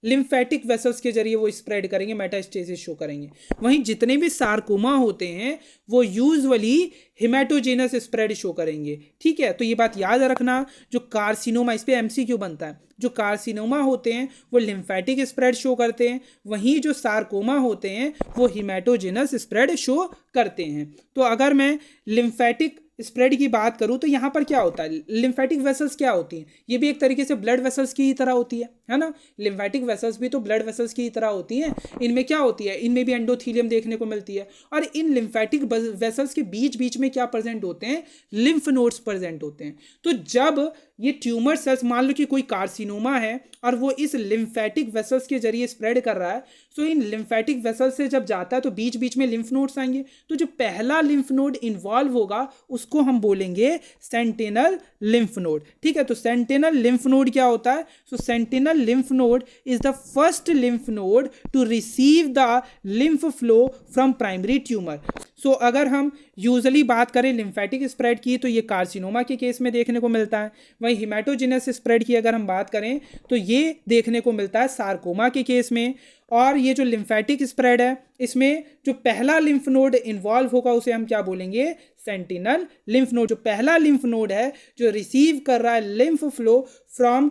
लिम्फेटिक वेसल्स के जरिए वो स्प्रेड करेंगे, मेटास्टेसिस शो करेंगे। वहीं जितने भी सार्कोमा होते हैं वो यूजुअली हिमेटोजेनस स्प्रेड शो करेंगे, ठीक है। तो ये बात याद रखना, जो कार्सिनोमा, इस पे एमसीक्यू बनता है, जो कार्सिनोमा होते हैं वो लिम्फेटिक स्प्रेड शो करते हैं, वहीं जो सार्कोमा होते हैं वो हिमेटोजेनस स्प्रेड शो करते हैं। तो अगर मैं लिम्फेटिक स्प्रेड की बात करूं तो यहाँ पर क्या होता है, लिम्फेटिक वेसल्स क्या होती हैं, ये भी एक तरीके से ब्लड वेसल्स की तरह होती है ना। लिम्फेटिक वेसल्स भी तो ब्लड वेसल्स की तरह होती हैं। इनमें क्या होती है, इनमें भी एंडोथीलियम देखने को मिलती है और इन लिम्फेटिक वेसल्स के बीच बीच में क्या प्रेजेंट होते हैं, लिम्फ नोड्स प्रेजेंट होते हैं। तो जब ये ट्यूमर सेल्स, मान लो कि कोई कार्सिनोमा है और वो इस लिम्फेटिक वेसल्स के जरिए स्प्रेड कर रहा है, तो इन लिम्फेटिक वेसल्स से जब जाता है तो बीच बीच में लिम्फ नोड्स आएंगे। तो जो पहला लिम्फ नोड इन्वॉल्व होगा उसको हम बोलेंगे सेंटिनल लिम्फ नोड, ठीक है। तो सेंटिनल लिम्फ नोड क्या होता है, so sentinel lymph node is the first lymph node to receive the lymph flow from primary tumour. So अगर हम यूजुअली बात करें लिम्फेटिक स्प्रेड की तो ये कार्सिनोमा के केस में देखने को मिलता है। वहीं हिमेटोजेनस स्प्रेड की अगर हम बात करें तो ये देखने को मिलता है सार्कोमा के केस में। और ये जो लिम्फेटिक स्प्रेड है इसमें जो पहला लिम्फ नोड इन्वॉल्व होगा उसे हम क्या बोलेंगे, सेंटिनल लिम्फ नोड। जो पहला लिम्फ नोड है जो रिसीव कर रहा है lymph flow from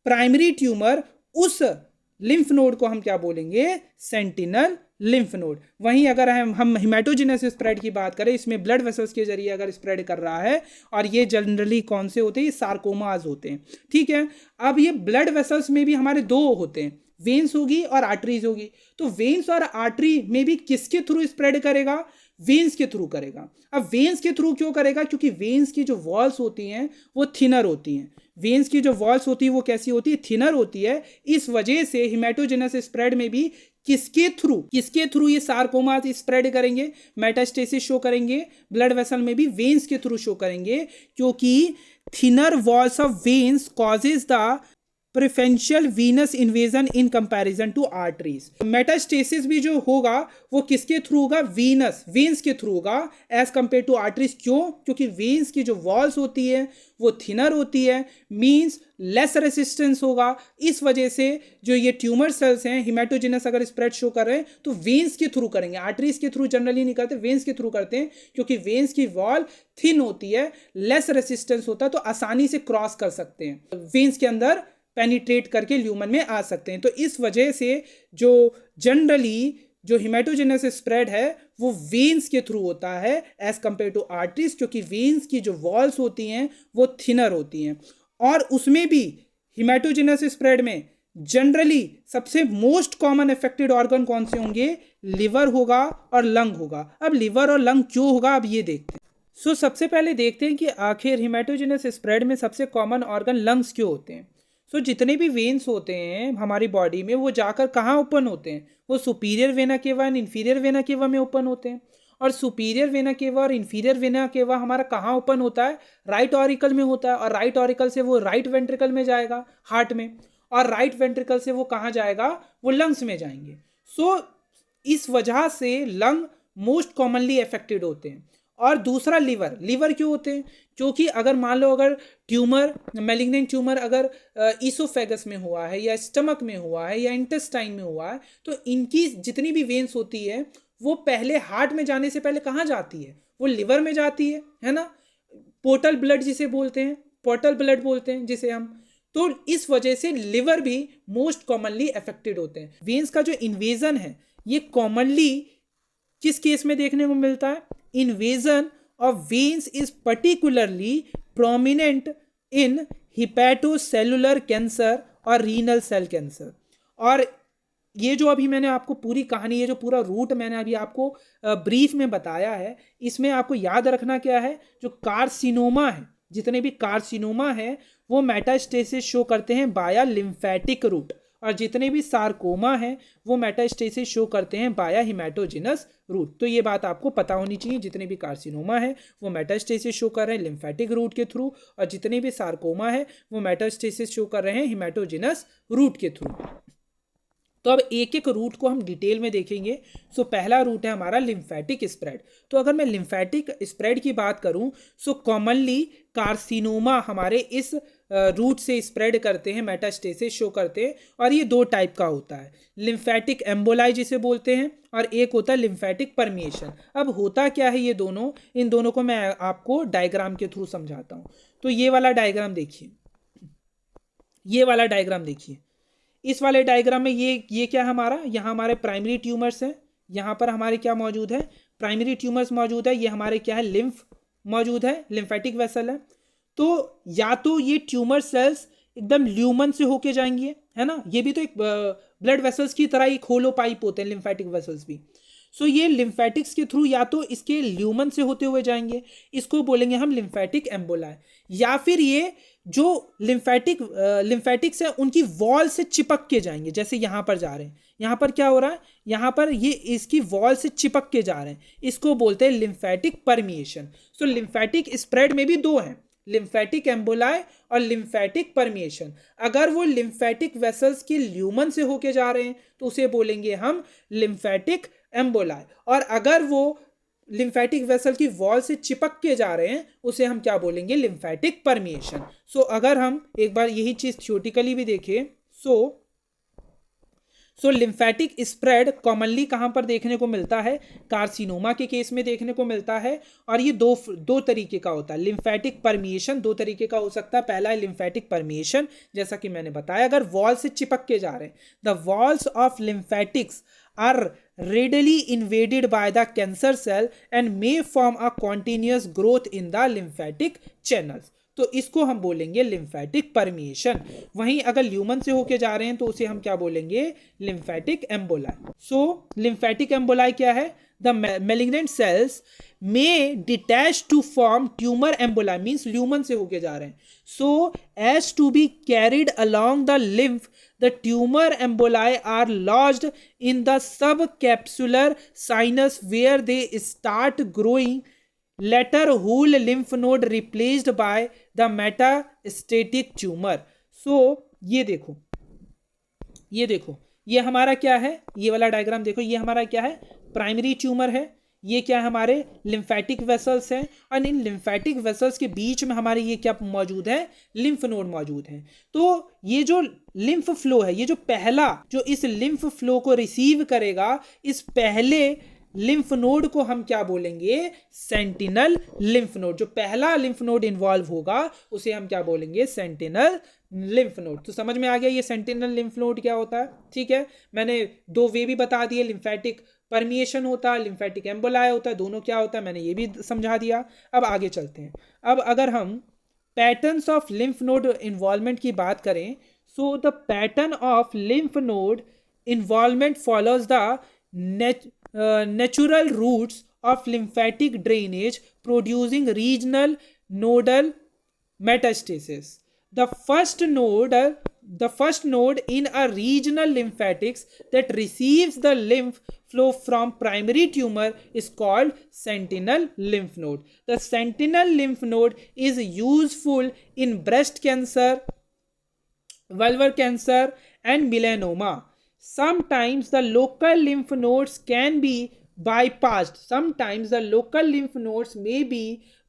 primary tumour, उस लिम्फ नोड को हम क्या बोलेंगे, सेंटिनल लिम्फ नोड। वहीं अगर हम हिमेटोजेनस स्प्रेड की बात करें, इसमें ब्लड वेसल्स के जरिए अगर स्प्रेड कर रहा है, और ये जनरली कौन से होते हैं, ये सार्कोमाज होते हैं, ठीक है। अब ये ब्लड वेसल्स में भी हमारे 2 होते हैं, वेन्स होगी और आर्टरीज होगी। तो वेन्स और आर्टरी में भी किसके थ्रू स्प्रेड करेगा, वेन्स के थ्रू करेगा। अब वेन्स के थ्रू क्यों करेगा? क्योंकि वेन्स की जो वॉल्स होती हैं वो थिनर होती हैं। वेन्स की जो वॉल्स होती है वो कैसी होती है? थिनर होती है। इस वजह से हिमेटोजेनस स्प्रेड में भी किसके थ्रू ये सार्कोमा स्प्रेड करेंगे, मेटास्टेसिस शो करेंगे? ब्लड वेसल में भी वेन्स के थ्रू शो करेंगे, क्योंकि thinner walls of veins causes the preferential venous invasion in comparison to arteries. Metastasis भी जो होगा वो किसके थ्रू होगा? वेन्स के थ्रू होगा एज कंपेयर टू आर्टरीज। क्यों? क्योंकि वेन्स की जो वॉल्स होती है वो थिनर होती है, मींस लेस रेसिस्टेंस होगा। इस वजह से जो ये ट्यूमर सेल्स हैं हिमेटोजेनस अगर स्प्रेड शो कर रहे हैं तो वेन्स के थ्रू करेंगे, आर्टरीज के थ्रू जनरली नहीं करते, वेन्स के थ्रू करते हैं, क्योंकि वेन्स की वॉल थिन होती है, लेस रेसिस्टेंस होता है, तो आसानी से क्रॉस कर सकते हैं, वेन्स के अंदर पेनिट्रेट करके ल्यूमन में आ सकते हैं। तो इस वजह से जो जनरली जो हिमेटोजेनस स्प्रेड है वो वेन्स के थ्रू होता है एज कंपेयर टू आर्टरीज, क्योंकि वेन्स की जो वॉल्स होती हैं वो थिनर होती हैं। और उसमें भी हिमेटोजेनस स्प्रेड में जनरली सबसे मोस्ट कॉमन अफेक्टेड ऑर्गन कौन से होंगे? लिवर होगा और लंग होगा। अब लिवर और लंग क्यों होगा, अब ये देखते हैं। सबसे पहले देखते हैं कि आखिर हिमेटोजेनस स्प्रेड में सबसे कॉमन ऑर्गन लंग्स क्यों होते हैं। जितने भी वेन्स होते हैं हमारी बॉडी में वो जाकर कहाँ ओपन होते हैं? वो superior vena cava and inferior vena cava में ओपन होते हैं। और सुपीरियर वेना केवा और इन्फीरियर वेना केवा हमारा कहाँ ओपन होता है? राइट ऑरिकल में होता है, और राइट ऑरिकल से वो राइट वेंट्रिकल में जाएगा, हार्ट में, और राइट वेंट्रिकल से वो कहाँ जाएगा? वो लंग्स में जाएंगे। इस वजह से लंग मोस्ट कॉमनली अफेक्टेड होते हैं। और दूसरा लिवर क्यों होते हैं? क्योंकि अगर मान लो अगर ट्यूमर, मैलिग्नेंट ट्यूमर अगर ईसोफेगस में हुआ है या स्टमक में हुआ है या इंटेस्टाइन में हुआ है, तो इनकी जितनी भी वेन्स होती है वो पहले हार्ट में जाने से पहले कहाँ जाती है? वो लिवर में जाती है ना? पोर्टल ब्लड जिसे बोलते हैं, पोर्टल ब्लड बोलते हैं जिसे हम। तो इस वजह से लिवर भी मोस्ट कॉमनली अफेक्टेड होते हैं। वेन्स का जो इन्वेजन है ये कॉमनली किस केस में देखने को मिलता है? Invasion of veins is particularly prominent in hepatocellular cancer और renal cell cancer। और ये जो अभी मैंने आपको पूरी कहानी, ये जो पूरा रूट मैंने अभी आपको ब्रीफ में बताया है, इसमें आपको याद रखना क्या है? जो कार्सिनोमा है, जितने भी कार्सिनोमा है वो मेटास्टेसिस शो करते हैं बाया लिम्फेटिक रूट, और जितने भी सार्कोमा हैं वो मेटास्टेसिस शो करते हैं बाया हिमेटोजेनस रूट। तो ये बात आपको पता होनी चाहिए, जितने भी कार्सिनोमा है वो मेटास्टेसिस शो कर रहे हैं लिम्फेटिक रूट के थ्रू, और जितने भी सार्कोमा है वो मेटास्टेसिस शो कर रहे हैं हिमेटोजेनस रूट के थ्रू। तो अब एक एक रूट को हम डिटेल में देखेंगे। पहला रूट है हमारा लिम्फेटिक स्प्रेड। तो अगर मैं लिम्फेटिक स्प्रेड की बात करूं कॉमनली कार्सिनोमा हमारे इस रूट से स्प्रेड करते हैं, मेटास्टेसिस शो करते हैं, और ये दो टाइप का होता है, लिम्फेटिक एम्बोलाई जिसे बोलते हैं, और एक होता है लिम्फेटिक परमिएशन। अब होता क्या है ये दोनों, इन दोनों को मैं आपको डायग्राम के थ्रू समझाता हूँ। तो ये वाला डायग्राम देखिए, ये वाला डायग्राम देखिए। इस वाले डायग्राम में ये क्या हमारा, यहाँ हमारे प्राइमरी ट्यूमर्स हैं, यहाँ पर हमारे क्या मौजूद है? प्राइमरी ट्यूमर्स मौजूद है। ये हमारे क्या है? लिम्फ मौजूद है, लिम्फेटिक वेसल है। तो या तो ये ट्यूमर सेल्स एकदम ल्यूमन से होके जाएंगे, है ना? ये भी तो एक ब्लड वेसल्स की तरह एक होलो पाइप होते हैं लिम्फेटिक वेसल्स भी। ये लिम्फेटिक्स के थ्रू या तो इसके ल्यूमन से होते हुए जाएंगे, इसको बोलेंगे हम लिम्फेटिक एम्बोलाई, या फिर ये जो लिम्फेटिक्स है उनकी वॉल से चिपक के जाएंगे, जैसे यहाँ पर जा रहे हैं। यहाँ पर क्या हो रहा है? यहाँ पर ये इसकी वॉल से चिपक के जा रहे हैं, इसको बोलते हैं लिम्फेटिक परमिएशन। लिम्फेटिक स्प्रेड में भी दो हैं, लिम्फेटिक एम्बोलाई और लिम्फेटिक परमिएशन। अगर वो लिम्फेटिक वेसल्स के ल्यूमन से होके जा रहे हैं तो उसे बोलेंगे हम लिम्फेटिक एम्बोलाई, और अगर वो लिम्फेटिक वेसल की वॉल से चिपक के जा रहे हैं उसे हम क्या बोलेंगे? Lymphatic permeation. अगर हम एक बार यही चीज थ्योरेटिकली भी देखें, लिम्फेटिक स्प्रेड कॉमनली कहाँ पर देखने को मिलता है? कार्सिनोमा के केस में देखने को मिलता है, और ये दो तरीके का होता है। लिम्फेटिक परमिएशन दो तरीके का हो सकता है। पहला है लिम्फेटिक परमिएशन, जैसा कि मैंने बताया, अगर वॉल से चिपक के जा रहे हैं, the walls of lymphatics are readily invaded by the cancer cell and may form a continuous growth in the lymphatic channels। तो इसको हम बोलेंगे लिम्फेटिक परमिएशन। वहीं अगर ल्यूमन से होके जा रहे हैं तो उसे हम क्या बोलेंगे? Lymphatic emboli. लिम्फेटिक एम्बोलाई क्या है? the malignant cells may detach to form tumor emboli, means lumen से होके जा रहे हैं, so as to be carried along the lymph. The tumor emboli are lodged in the subcapsular sinus where they start growing. Later whole lymph node replaced by the metastatic tumor. So ये देखो ये हमारा क्या है, ये वाला डायग्राम देखो, ये हमारा क्या है, प्राइमरी ट्यूमर है, ये क्या है, हमारे लिम्फेटिक वेसल्स हैं, और इन लिम्फेटिक वेसल्स के बीच में हमारे ये क्या मौजूद है, लिम्फ नोड मौजूद है. तो ये जो लिम्फ फ्लो है, ये जो पहला जो इस लिम्फ फ्लो को रिसीव करेगा, इस पहले लिम्फ नोड को हम क्या बोलेंगे, सेंटिनल लिम्फ नोड. जो पहला लिम्फ नोड इन्वॉल्व होगा उसे हम क्या बोलेंगे, सेंटिनल लिम्फ नोड. तो समझ में आ गया ये सेंटिनल लिम्फ नोड क्या होता है. ठीक है, मैंने दो वे भी बता दिए, लिम्फेटिक परमिएशन होता है, लिम्फेटिक एम्बोलाई होता है, दोनों क्या होता है मैंने ये भी समझा दिया. अब आगे चलते हैं. अब अगर हम patterns of lymph node involvement की बात करें, so the pattern of lymph node involvement follows the natural routes of lymphatic drainage producing regional nodal metastasis. The first node in a regional lymphatics that receives the lymph flow from primary tumor is called sentinel lymph node. The sentinel lymph node is useful in breast cancer, vulvar cancer and melanoma. Sometimes the local lymph nodes can be bypassed. Sometimes the local lymph nodes may be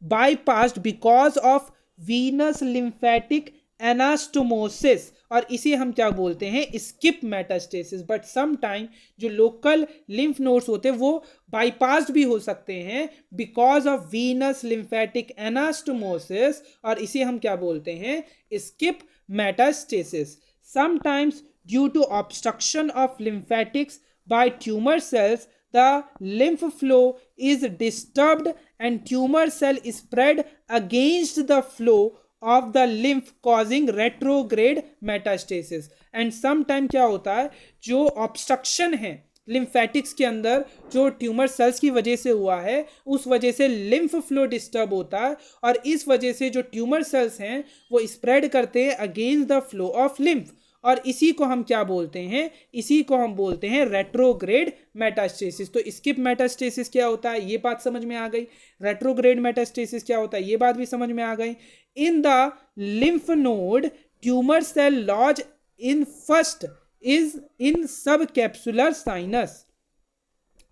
bypassed because of venous lymphatic anastomosis, और इसे हम क्या बोलते हैं, skip metastasis. But some time जो लोकल लिम्फ नोड्स होते हैं वो बाईपास भी हो सकते हैं because of venous lymphatic anastomosis, और इसे हम क्या बोलते हैं, skip metastasis. Sometimes due to obstruction of lymphatics by tumor cells, the lymph flow is disturbed and tumor cell spread against the flow of the lymph causing retrograde metastasis. And sometime क्या होता है, जो obstruction है लिम्फेटिक्स के अंदर जो ट्यूमर सेल्स की वजह से हुआ है, उस वजह से लिम्फ फ्लो डिस्टर्ब होता है, और इस वजह से जो ट्यूमर सेल्स हैं वो स्प्रेड करते हैं against the flow of lymph, और इसी को हम क्या बोलते हैं, इसी को हम बोलते हैं रेट्रोग्रेड मेटास्टेसिस. तो स्किप मेटास्टेसिस क्या होता है, ये बात समझ में आ गई. रेट्रोग्रेड मेटास्टेसिस क्या होता है, ये बात भी समझ में आ गई. In the lymph node tumour cell lodge in first is in sub capsular sinus.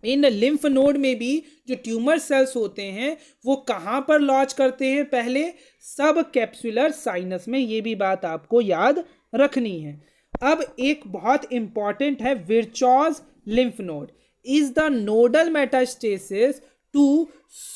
In lymph node में भी जो ट्यूमर सेल्स होते हैं वो कहाँ पर लॉज करते हैं, पहले सब कैप्सुलर साइनस में. ये भी बात आपको याद रखनी है. अब एक बहुत इंपॉर्टेंट है, Virchow's lymph node is the nodal metastasis to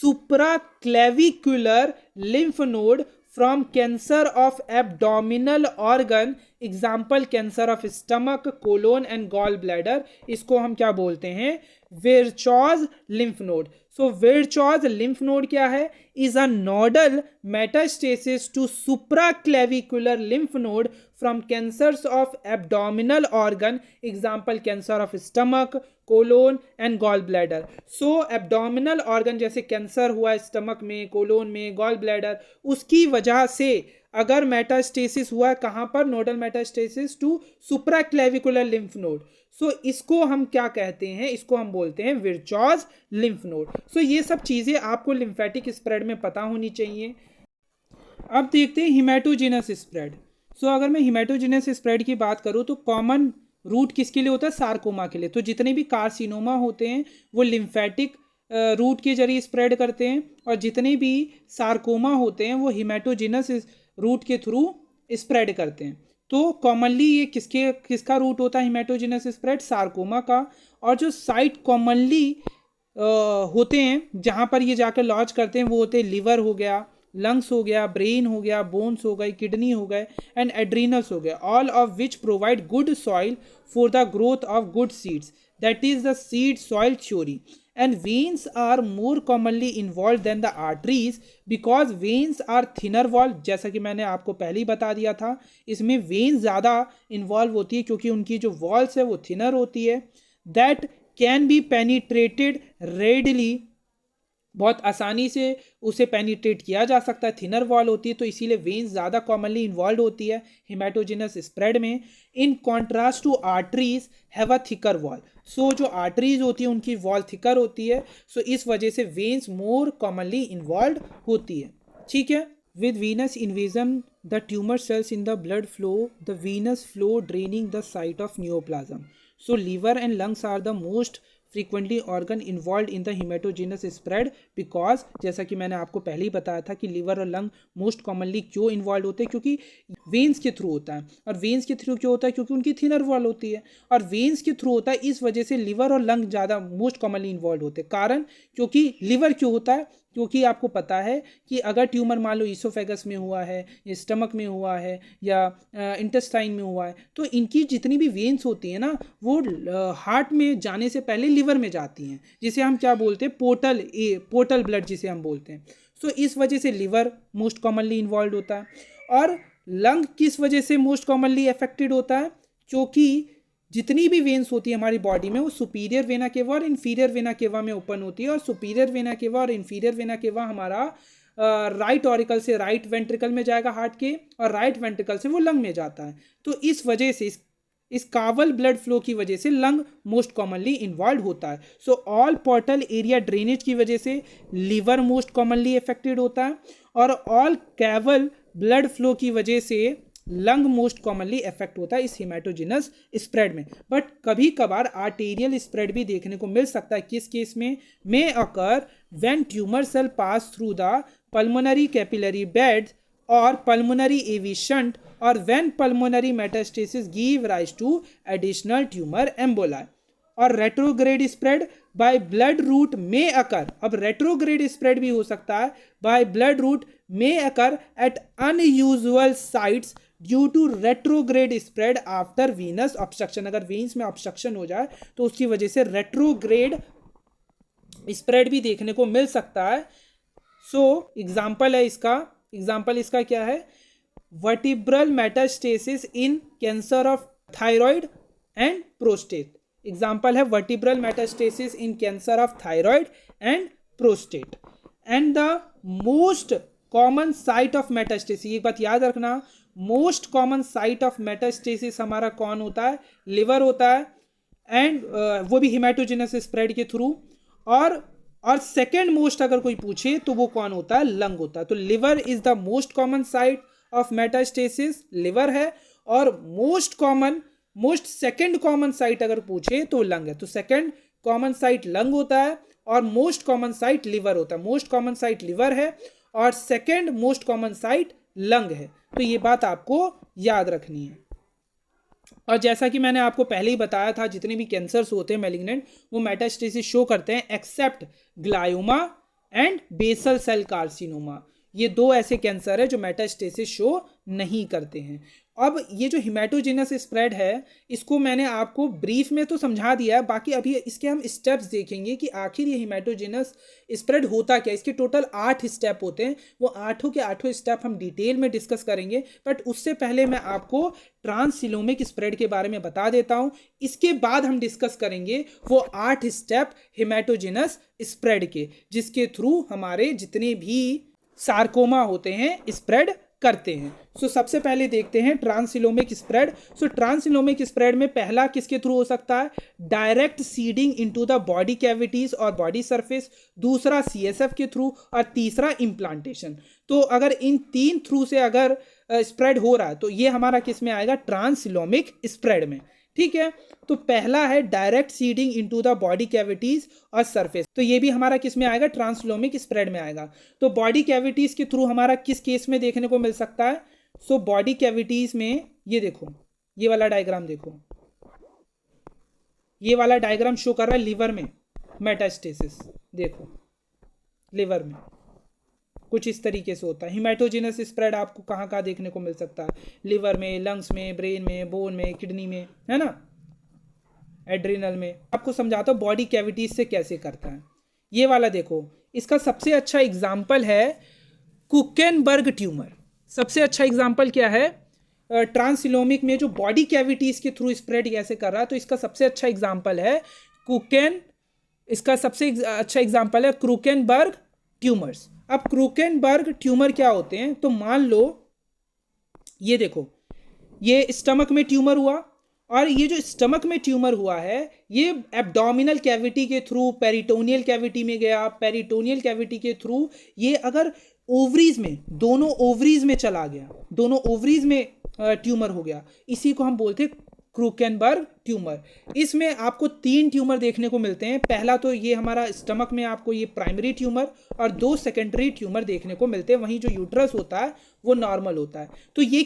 supraclavicular lymph node from cancer of abdominal organ, example cancer of stomach, colon and gall bladder. इसको हम क्या बोलते हैं, Virchow's lymph node. So Virchow's lymph node क्या है, is a nodal metastasis to supraclavicular lymph node from cancers of abdominal organ, example cancer of stomach, colon and gall bladder. So abdominal organ जैसे कैंसर हुआ स्टमक में, कोलोन में, गॉल ब्लैडर, उसकी वजह से अगर मेटास्टेसिस हुआ है कहाँ पर, nodal metastasis to supraclavicular lymph node, so इसको हम क्या कहते हैं, इसको हम बोलते हैं विर्चॉज लिम्फ नोड. सो ये सब चीज़ें आपको लिम्फेटिक स्प्रेड में पता होनी चाहिए. अब देखते हैं हिमेटोजिनस स्प्रेड. सो अगर मैं हिमेटोजिनस स्प्रेड की बात करूँ तो कॉमन रूट किसके लिए होता है, सार्कोमा के लिए. तो जितने भी कार्सिनोमा होते हैं वो लिम्फेटिक रूट के जरिए स्प्रेड करते हैं, और जितने भी सार्कोमा होते हैं वो हिमेटोजिनस रूट के थ्रू स्प्रेड करते हैं. तो कॉमनली ये किसका रूट होता है हिमेटोजिनस स्प्रेड, सार्कोमा का. और जो साइट कॉमनली होते हैं जहाँ पर ये जाकर लॉज करते हैं वो होते हैं लिवर हो गया, लंग्स हो गया, ब्रेन हो गया, बोन्स हो गई, किडनी हो गए एंड एड्रीनल्स हो गया, all of which provide good soil for the growth of good seeds, that is the seed soil theory. And veins are more commonly involved than the arteries because veins are thinner wall. जैसा कि मैंने आपको पहले ही बता दिया था, इसमें veins ज़्यादा इन्वॉल्व होती है क्योंकि उनकी जो वॉल्स है वो थिनर होती है. That can be penetrated readily, बहुत आसानी से उसे पेनिट्रेट किया जा सकता है, थिनर वॉल होती है, तो इसीलिए वेन्स ज़्यादा कॉमनली इन्वॉल्व होती है हिमेटोजिनस स्प्रेड में। In contrast to arteries have a thicker wall, so जो आर्टरीज होती है उनकी वॉल थिकर होती है, सो इस वजह से वेन्स मोर कॉमनली इन्वॉल्व होती है। ठीक है। With venous invasion the tumour cells in the blood flow, the venous flow draining the site of neoplasm, so liver and lungs are the most frequently organ involve in the haematogenous spread, because जैसा कि मैंने आपको पहले ही बताया था कि लीवर और लंग मोस्ट कॉमनली क्यों इन्वॉल्व होते हैं, क्योंकि वेन्स के थ्रू होता है। और वेन्स के थ्रू क्यों होता है? क्योंकि उनकी थिनर वॉल होती है, और वेन्स के थ्रू होता है, इस वजह से लिवर और लंग ज़्यादा मोस्ट कॉमनली इन्वॉल्व होते हैं। कारण क्योंकि लिवर क्यों होता है? क्योंकि आपको पता है कि अगर ट्यूमर मान लो ईसोफेगस में हुआ है या स्टमक में हुआ है या इंटेस्टाइन में हुआ है, तो इनकी जितनी भी वेन्स होती हैं ना, वो हार्ट में जाने से पहले लिवर में जाती हैं, जिसे हम क्या बोलते हैं? पोर्टल ब्लड जिसे हम बोलते हैं। सो इस वजह से लिवर मोस्ट कॉमनली इन्वॉल्व होता है। और लंग किस वजह से मोस्ट कॉमनली अफेक्टेड होता है? क्योंकि जितनी भी वेन्स होती है हमारी बॉडी में, वो सुपीरियर वेना केवा और इन्फीरियर वेना केवा में ओपन होती है, और सुपीरियर वेना केवा और इन्फीरियर वेना केवा हमारा राइट ऑरिकल से राइट वेंट्रिकल में जाएगा हार्ट के, और राइट वेंट्रिकल से वो लंग में जाता है। तो इस वजह से इस कावल ब्लड फ्लो की वजह से लंग मोस्ट कॉमनली इन्वॉल्व होता है। So all portal area drainage की वजह से लिवर मोस्ट कॉमनली अफेक्टेड होता है, और ऑल कैवल ब्लड फ्लो की वजह से लंग मोस्ट कॉमनली अफेक्ट होता है इस हिमेटोजिनस स्प्रेड में। बट कभी कभार आर्टेरियल स्प्रेड भी देखने को मिल सकता है। किस केस में occur when tumour cell pass through the pulmonary capillary bed और पल्मोनरी एवी शंट, और when pulmonary metastasis give rise to additional tumour emboli. और retrograde spread by blood route में अकर, अब रेट्रोग्रेड स्प्रेड भी हो सकता है बाय ब्लड रूट में occur at unusual sites due to retrograde spread after venous obstruction. अगर वेन्स में ऑब्स्ट्रक्शन हो जाए तो उसकी वजह से रेट्रोग्रेड स्प्रेड भी देखने को मिल सकता है। सो एग्जाम्पल इसका क्या है? Vertebral metastasis in cancer of thyroid and prostate. Example है vertebral metastasis in cancer of thyroid and prostate. And the most common site of metastasis, ये बात याद रखना, most common site of metastasis हमारा कौन होता है? लिवर होता है, एंड वो भी हिमेटोजिनस स्प्रेड के थ्रू। और सेकेंड मोस्ट अगर कोई पूछे तो वो कौन होता है? लंग होता है। तो liver is the most common site of metastasis, liver है, और मोस्ट सेकेंड कॉमन साइट अगर पूछे तो लंग है। तो सेकेंड कॉमन साइट लंग होता है और मोस्ट कॉमन साइट लिवर होता है। मोस्ट कॉमन साइट लिवर है और second most common site lung है। तो ये बात आपको याद रखनी है। और जैसा कि मैंने आपको पहले ही बताया था, जितने भी कैंसर्स होते हैं मैलिग्नेंट, वो मेटास्टेसिस शो करते हैं except glioma and basal cell carcinoma. ये दो ऐसे कैंसर है जो मेटास्टेसिस शो नहीं करते हैं। अब ये जो हिमेटोजिनस स्प्रेड है, इसको मैंने आपको ब्रीफ में तो समझा दिया है, बाकी अभी इसके हम स्टेप्स देखेंगे कि आखिर ये हिमेटोजिनस स्प्रेड होता क्या। इसके टोटल 8 स्टेप होते हैं, वो 8 के 8 स्टेप हम डिटेल में डिस्कस करेंगे। बट उससे पहले मैं आपको ट्रांससिलोमिक स्प्रेड के बारे में बता देता हूँ, इसके बाद हम डिस्कस करेंगे वो 8 स्टेप हिमेटोजिनस स्प्रेड के, जिसके थ्रू हमारे जितने भी सार्कोमा होते हैं स्प्रेड करते हैं। सो सबसे पहले देखते हैं ट्रांससिलोमिक स्प्रेड। सो ट्रांससिलोमिक स्प्रेड में पहला किसके थ्रू हो सकता है? Direct seeding into the body cavities और बॉडी सरफेस, दूसरा सीएसएफ के थ्रू, और तीसरा इम्प्लांटेशन। तो अगर इन 3 थ्रू से अगर स्प्रेड हो रहा है तो ये हमारा किस में आएगा? ट्रांससिलोमिक स्प्रेड में। ठीक है, तो पहला है direct seeding into the body cavities और सरफेस, तो ये भी हमारा किस में आएगा? ट्रांससिलोमिक स्प्रेड में आएगा। तो बॉडी कैविटीज के थ्रू हमारा किस केस में देखने को मिल सकता है? सो बॉडी कैविटीज में ये देखो, ये वाला डायग्राम देखो, ये वाला डायग्राम शो कर रहा है लिवर में मेटास्टेसिस। देखो लिवर में कुछ इस तरीके से होता है। हिमेटोजिनस स्प्रेड आपको कहाँ कहाँ देखने को मिल सकता है? लिवर में, लंग्स में, ब्रेन में, बोन में, किडनी में, है ना, एड्रिनल में। आपको समझाता हूँ बॉडी कैविटीज से कैसे करता है। ये वाला देखो, इसका सबसे अच्छा एग्जाम्पल है कुकेनबर्ग ट्यूमर। सबसे अच्छा एग्जाम्पल क्या है? ट्रांससिलोमिक में जो बॉडी कैविटीज के थ्रू स्प्रेड कैसे कर रहा है, तो इसका सबसे अच्छा एग्जाम्पल है कुकेन, इसका सबसे अच्छा एग्जाम्पल है क्रूकेनबर्ग ट्यूमर्स। अब क्रूकेनबर्ग ट्यूमर क्या होते हैं, तो मान लो ये देखो, ये स्टमक में ट्यूमर हुआ, और ये जो स्टमक में ट्यूमर हुआ है ये एब्डोमिनल कैविटी के थ्रू पेरिटोनियल कैविटी में गया, पेरिटोनियल कैविटी के थ्रू ये अगर ओवरीज में, दोनों ओवरीज में चला गया, दोनों ओवरीज में ट्यूमर हो गया, इसी को हम बोलते हैं क्रूकेनबर्ग ट्यूमर। इसमें आपको 3 ट्यूमर देखने को मिलते हैं। पहला तो ये हमारा स्टमक में आपको ये प्राइमरी ट्यूमर और 2 सेकेंडरी ट्यूमर देखने को मिलते हैं, वहीं जो यूट्रस होता है वो नॉर्मल होता है। तो ये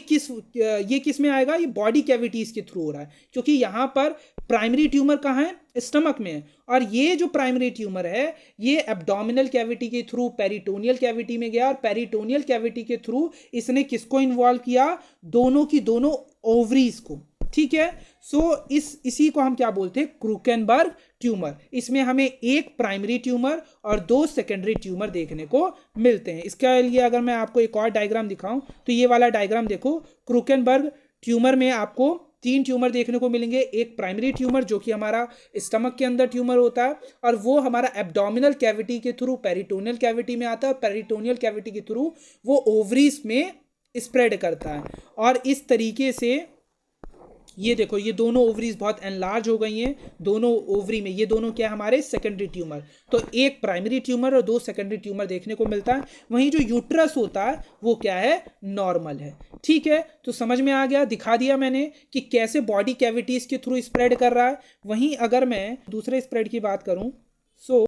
किस में आएगा, ये बॉडी कैविटीज के थ्रू हो रहा है, क्योंकि यहाँ पर प्राइमरी ट्यूमर कहाँ है, स्टमक में है, और ये जो प्राइमरी ट्यूमर है ये एब्डोमिनल कैविटी के थ्रू पेरिटोनियल कैविटी में गया, और पेरिटोनियल कैविटी के थ्रू इसने किसको इन्वॉल्व किया, दोनों की दोनों ओवरीज को। ठीक है, सो इसी को हम क्या बोलते हैं, क्रूकेनबर्ग ट्यूमर। इसमें हमें एक प्राइमरी ट्यूमर और 2 सेकेंडरी ट्यूमर देखने को मिलते हैं। इसके लिए अगर मैं आपको एक और डायग्राम दिखाऊं तो ये वाला डायग्राम देखो, क्रूकेनबर्ग ट्यूमर में आपको 3 ट्यूमर देखने को मिलेंगे। एक प्राइमरी ट्यूमर जो कि हमारा स्टमक के अंदर ट्यूमर होता है, और वो हमारा एब्डोमिनल कैविटी के थ्रू पेरिटोनियल कैविटी में आता है, और पेरिटोनियल कैविटी के थ्रू वो ओवरीज में स्प्रेड करता है। और इस तरीके से ये देखो, ये दोनों ओवरीज बहुत एनलार्ज हो गई हैं, दोनों ओवरी में, ये दोनों क्या हमारे सेकेंडरी ट्यूमर। तो एक प्राइमरी ट्यूमर और 2 सेकेंडरी ट्यूमर देखने को मिलता है, वहीं जो यूट्रस होता है वो क्या है, नॉर्मल है। ठीक है, तो समझ में आ गया, दिखा दिया मैंने कि कैसे बॉडी कैविटीज के थ्रू स्प्रेड कर रहा है। वहीं अगर मैं दूसरे स्प्रेड की बात करूं, सो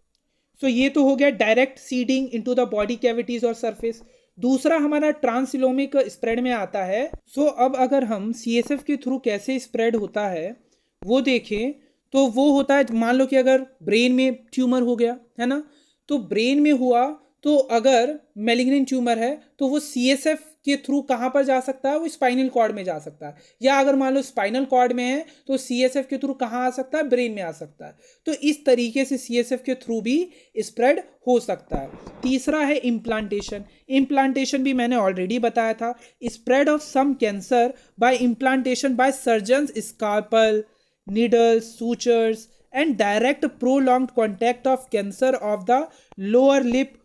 ये तो हो गया direct seeding into the body cavities और सरफेस। दूसरा हमारा ट्रांसइलोमिक स्प्रेड में आता है। सो अब अगर हम CSF के थ्रू कैसे स्प्रेड होता है वो देखें, तो वो होता है, मान लो कि अगर ब्रेन में ट्यूमर हो गया है ना, तो ब्रेन में हुआ, तो अगर मैलिग्नेंट ट्यूमर है तो वो CSF के थ्रू कहाँ पर जा सकता है, वो स्पाइनल कॉर्ड में जा सकता है। या अगर मान लो स्पाइनल कॉर्ड में है तो CSF के थ्रू कहाँ आ सकता है, ब्रेन में आ सकता है। तो इस तरीके से CSF के थ्रू भी स्प्रेड हो सकता है। तीसरा है इम्प्लांटेशन। इम्प्लांटेशन भी मैंने ऑलरेडी बताया था, spread of some cancer by implantation by surgeons, scalpel, needles, sutures, and direct prolonged contact of cancer of the lower lip,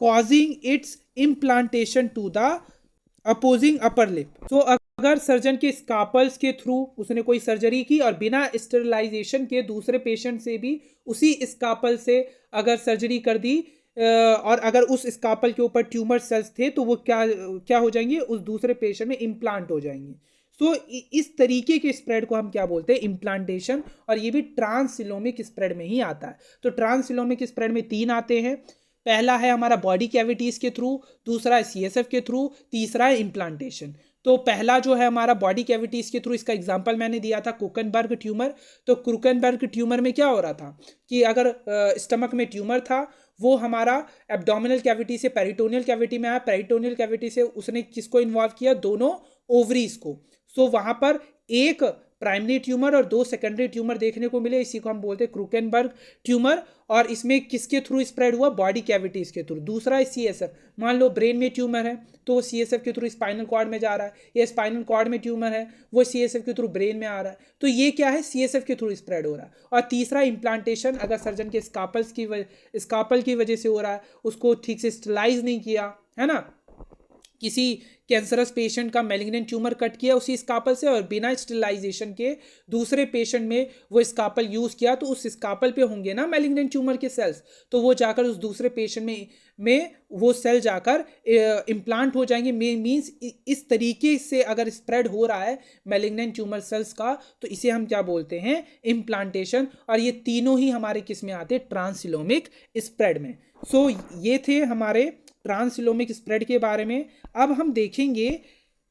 causing its implantation to the opposing upper lip. So अगर सर्जन के स्कापल्स के थ्रू उसने कोई सर्जरी की और बिना स्टेरिलाइजेशन के दूसरे पेशेंट से भी उसी स्कापल से अगर सर्जरी कर दी, और अगर उस स्कापल के ऊपर ट्यूमर सेल्स थे तो वो क्या हो जाएंगे, उस दूसरे पेशेंट में इम्प्लांट हो जाएंगे। सो इस तरीके के स्प्रेड को हम क्या बोलते हैं, इम्प्लांटेशन, और ये भी ट्रांसइलोमिक स्प्रेड में ही आता है। तो ट्रांसइलोमिक स्प्रेड में 3 आते हैं। पहला है हमारा बॉडी कैविटीज के थ्रू, दूसरा है CSF के थ्रू, तीसरा है इम्प्लांटेशन। तो पहला जो है हमारा बॉडी कैविटीज के थ्रू, इसका एग्जांपल मैंने दिया था क्रूकेनबर्ग ट्यूमर। तो क्रूकेनबर्ग ट्यूमर में क्या हो रहा था कि अगर स्टमक में ट्यूमर था, वो हमारा एब्डोमिनल कैविटी से पेरिटोनियल कैविटी में आया, पेरिटोनियल कैविटी से उसने किसको इन्वॉल्व किया, दोनों ओवरीज को। सो वहां पर एक प्राइमरी ट्यूमर और 2 सेकेंडरी ट्यूमर देखने को मिले, इसी को हम बोलते हैं क्रूकेनबर्ग ट्यूमर। और इसमें किसके थ्रू स्प्रेड हुआ, बॉडी कैविटीज के थ्रू। दूसरा है CSF, मान लो ब्रेन में ट्यूमर है तो वो CSF के थ्रू स्पाइनल कॉर्ड में जा रहा है, या स्पाइनल कॉर्ड में ट्यूमर है वो CSF के थ्रू ब्रेन में आ रहा है, तो ये क्या है, CSF के थ्रू स्प्रेड हो रहा है। और तीसरा इम्प्लांटेशन, अगर सर्जन के स्कापल की वजह से हो रहा है, उसको ठीक से स्टेलाइज नहीं किया है ना, किसी कैंसरस पेशेंट का मैलिग्नेंट ट्यूमर कट किया उसी स्कापल से, और बिना स्टेरिलाइजेशन के दूसरे पेशेंट में वो स्कापल यूज़ किया, तो उस स्कापल पे होंगे ना मैलिग्नेंट ट्यूमर के सेल्स, तो वो जाकर उस दूसरे पेशेंट में वो सेल जाकर इम्प्लांट हो जाएंगे। मीन्स इस तरीके से अगर स्प्रेड हो रहा है मैलिग्नेंट ट्यूमर सेल्स का, तो इसे हम क्या बोलते हैं, इम्प्लांटेशन। और ये तीनों ही हमारे किस में आते हैं, ट्रांसइलोमिक स्प्रेड में। सो ये थे हमारे ट्रांसइलोमिक स्प्रेड के बारे में। अब हम देखेंगे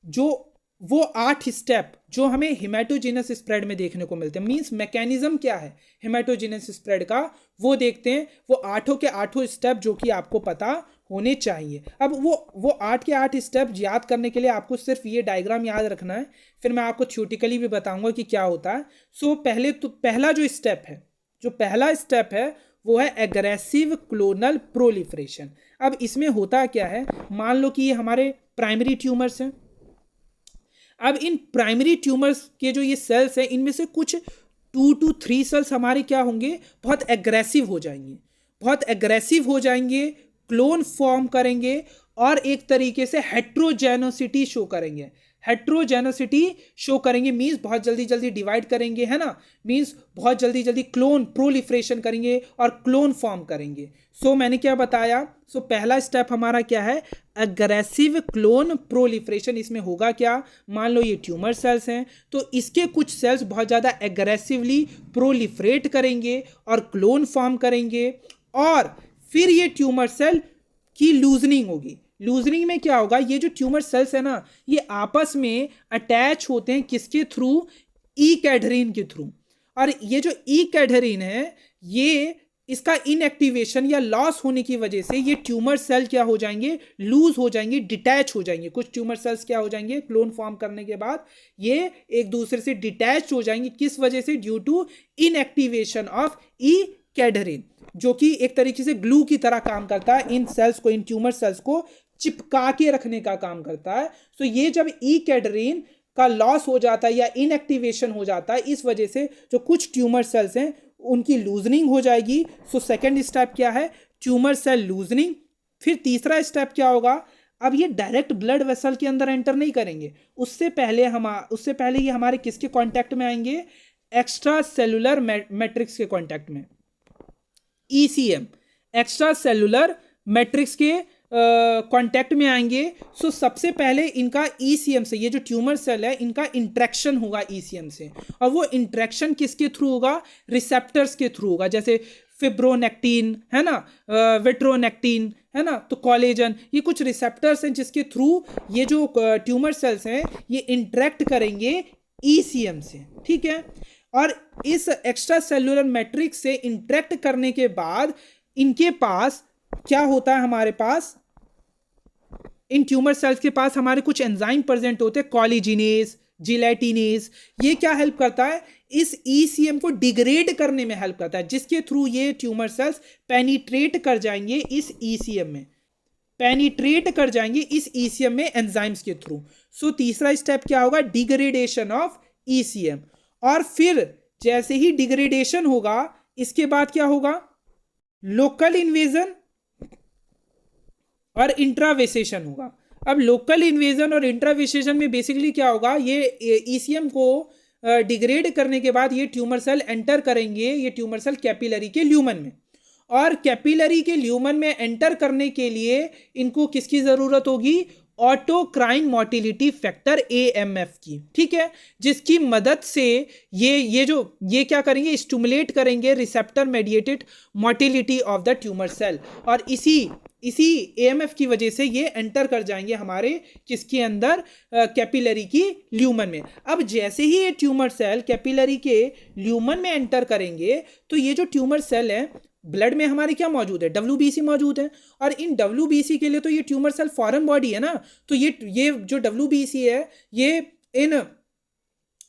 जो वो 8 स्टेप जो हमें हेमाटोजेनस स्प्रेड में देखने को मिलते हैं, मींस मैकेनिज्म क्या है हेमाटोजेनस स्प्रेड का, वो देखते हैं। वो 8 के 8 स्टेप जो कि आपको पता होने चाहिए। अब वो 8 के 8 स्टेप याद करने के लिए आपको सिर्फ ये डायग्राम याद रखना है, फिर मैं आपको थ्योरेटिकली भी बताऊंगा कि क्या होता है। सो पहला जो स्टेप है, जो पहला स्टेप है वो है एग्रेसिव क्लोनल प्रोलिफरेशन। अब इसमें होता क्या है, मान लो कि ये हमारे प्राइमरी ट्यूमर्स हैं। अब इन प्राइमरी ट्यूमर्स के जो ये सेल्स हैं, इनमें से कुछ 2 to 3 सेल्स हमारे क्या होंगे, बहुत एग्रेसिव हो जाएंगे, बहुत एग्रेसिव हो जाएंगे, क्लोन फॉर्म करेंगे और एक तरीके से हेट्रोजेनोसिटी शो करेंगे। हेट्रोजेनोसिटी शो करेंगे मींस बहुत जल्दी जल्दी डिवाइड करेंगे, है ना, मींस बहुत जल्दी जल्दी क्लोन प्रोलिफरेशन करेंगे और क्लोन फॉर्म करेंगे। सो मैंने क्या बताया, पहला स्टेप हमारा क्या है, अग्रेसिव क्लोन प्रोलिफरेशन। इसमें होगा क्या, मान लो ये ट्यूमर सेल्स हैं, तो इसके कुछ सेल्स बहुत ज़्यादा एग्रेसिवली प्रोलिफरेट करेंगे और क्लोन फॉर्म करेंगे, और फिर ये ट्यूमर सेल की लूजनिंग होगी। लूजनिंग में क्या होगा, ये जो ट्यूमर सेल्स है ना, ये आपस में अटैच होते हैं किसके थ्रू, ई कैडरीन के थ्रू। और ये जो ई कैडरीन है, ये इसका इनएक्टिवेशन या लॉस होने की वजह से ये ट्यूमर सेल क्या हो जाएंगे, लूज हो जाएंगे, डिटैच हो जाएंगे। कुछ ट्यूमर सेल्स क्या हो जाएंगे, क्लोन फॉर्म करने के बाद ये एक दूसरे से डिटैच हो जाएंगे। किस वजह से, ड्यू टू इनएक्टिवेशन ऑफ ई कैडरीन, जो कि एक तरीके से ग्लू की तरह काम करता है, इन सेल्स को, इन ट्यूमर सेल्स को चिपका के रखने का काम करता है। तो ये जब ई कैडरीन का लॉस हो जाता है या इनएक्टिवेशन हो जाता है, इस वजह से जो कुछ ट्यूमर सेल्स हैं उनकी लूजनिंग हो जाएगी। सो सेकेंड स्टेप क्या है, ट्यूमर सेल लूजनिंग। फिर तीसरा स्टेप क्या होगा, अब ये डायरेक्ट ब्लड वेसल के अंदर एंटर नहीं करेंगे, उससे पहले ये हमारे किसके कांटेक्ट में आएंगे, एक्स्ट्रा सेलुलर मैट्रिक्स के कांटेक्ट में, ईसीएम, एक्स्ट्रा सेलुलर मैट्रिक्स के कांटेक्ट में आएंगे। सो सबसे पहले इनका ईसीएम से, ये जो ट्यूमर सेल है इनका इंट्रैक्शन होगा ईसीएम से, और वो इंट्रैक्शन किसके थ्रू होगा, रिसेप्टर्स के थ्रू होगा, जैसे फिब्रोनेक्टिन है ना, विट्रोनेक्टिन है ना, तो कॉलेजन, ये कुछ रिसेप्टर्स हैं जिसके थ्रू ये जो ट्यूमर सेल्स हैं ये इंट्रैक्ट करेंगे ईसीएम से, ठीक है। और इस एक्स्ट्रा सेलुलर मैट्रिक्स से इंटरेक्ट करने के बाद इनके पास क्या होता है, हमारे पास इन ट्यूमर सेल्स के पास हमारे कुछ एंजाइम प्रेजेंट होते हैं, कोलिजिनेज, जिलेटिनेज। ये क्या हेल्प करता है, इस ईसीएम को डिग्रेड करने में हेल्प करता है, जिसके थ्रू ये ट्यूमर सेल्स पेनिट्रेट कर जाएंगे इस ईसीएम में, पेनिट्रेट कर जाएंगे इस ईसीएम में एंजाइम्स के थ्रू। सो तीसरा स्टेप क्या होगा, डिग्रेडेशन ऑफ ईसीएम। और फिर जैसे ही डिग्रेडेशन होगा, इसके बाद क्या होगा, लोकल इन्वेजन और इंट्रावेसेशन होगा। अब लोकल इन्वेजन और इंट्रावेसेशन में बेसिकली क्या होगा, ये ईसीएम को डिग्रेड करने के बाद ये ट्यूमर सेल एंटर करेंगे, ये ट्यूमर सेल कैपिलरी के ल्यूमन में, और कैपिलरी के ल्यूमन में एंटर करने के लिए इनको किसकी जरूरत होगी, ऑटोक्राइन मोटिलिटी फैक्टर AMF की, ठीक है, जिसकी मदद से ये क्या करेंगे, स्टिमुलेट करेंगे receptor mediated motility of the tumour cell, और इसी AMF की वजह से ये एंटर कर जाएंगे हमारे किसके अंदर, कैपिलरी की ल्यूमन में। अब जैसे ही ये ट्यूमर सेल कैपिलरी के ल्यूमन में एंटर करेंगे, तो ये जो ट्यूमर सेल है, ब्लड में हमारे क्या मौजूद है, WBC मौजूद है, और इन WBC के लिए तो ये ट्यूमर सेल फॉरेन बॉडी है ना, तो ये जो WBC है ये इन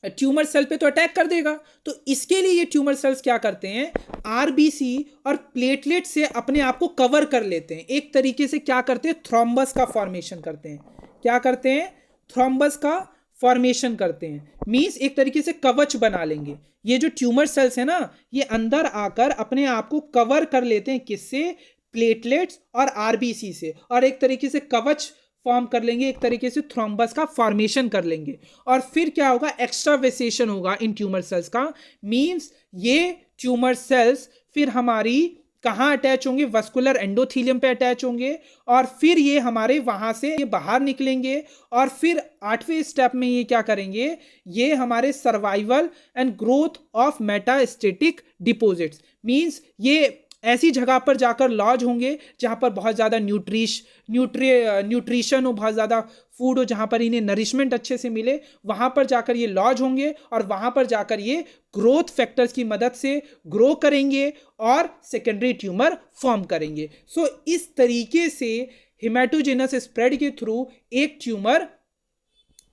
ट्यूमर सेल पे तो अटैक कर देगा। तो इसके लिए ये ट्यूमर सेल्स क्या करते हैं, RBC और प्लेटलेट से अपने आप को कवर कर लेते हैं, एक तरीके से क्या करते हैं, थ्रोम्बस का फॉर्मेशन करते हैं। क्या करते हैं, थ्रोम्बस का फॉर्मेशन करते हैं, मींस एक तरीके से कवच बना लेंगे। ये जो ट्यूमर सेल्स है ना, ये अंदर आकर अपने आप को कवर कर लेते हैं, किससे, प्लेटलेट्स और RBC से, और एक तरीके से कवच फॉर्म कर लेंगे, एक तरीके से थ्रोम्बस का फॉर्मेशन कर लेंगे। और फिर क्या होगा, एक्स्ट्रावेसेशन होगा इन ट्यूमर सेल्स का, मींस ये ट्यूमर सेल्स फिर हमारी कहाँ अटैच होंगे, वस्कुलर एंडोथीलियम पे अटैच होंगे, और फिर ये हमारे वहां से ये बाहर निकलेंगे, और फिर 8वें स्टेप में ये क्या करेंगे, ये हमारे survival and growth of metastatic deposits, means ये ऐसी जगह पर जाकर लॉज होंगे जहां पर बहुत ज़्यादा न्यूट्रिशन हो, बहुत ज़्यादा फूड हो, जहां पर इन्हें नरिशमेंट अच्छे से मिले, वहां पर जाकर ये लॉज होंगे, और वहां पर जाकर ये ग्रोथ फैक्टर्स की मदद से ग्रो करेंगे और सेकेंडरी ट्यूमर फॉर्म करेंगे। सो इस तरीके से हेमाटोजेनस स्प्रेड के थ्रू एक ट्यूमर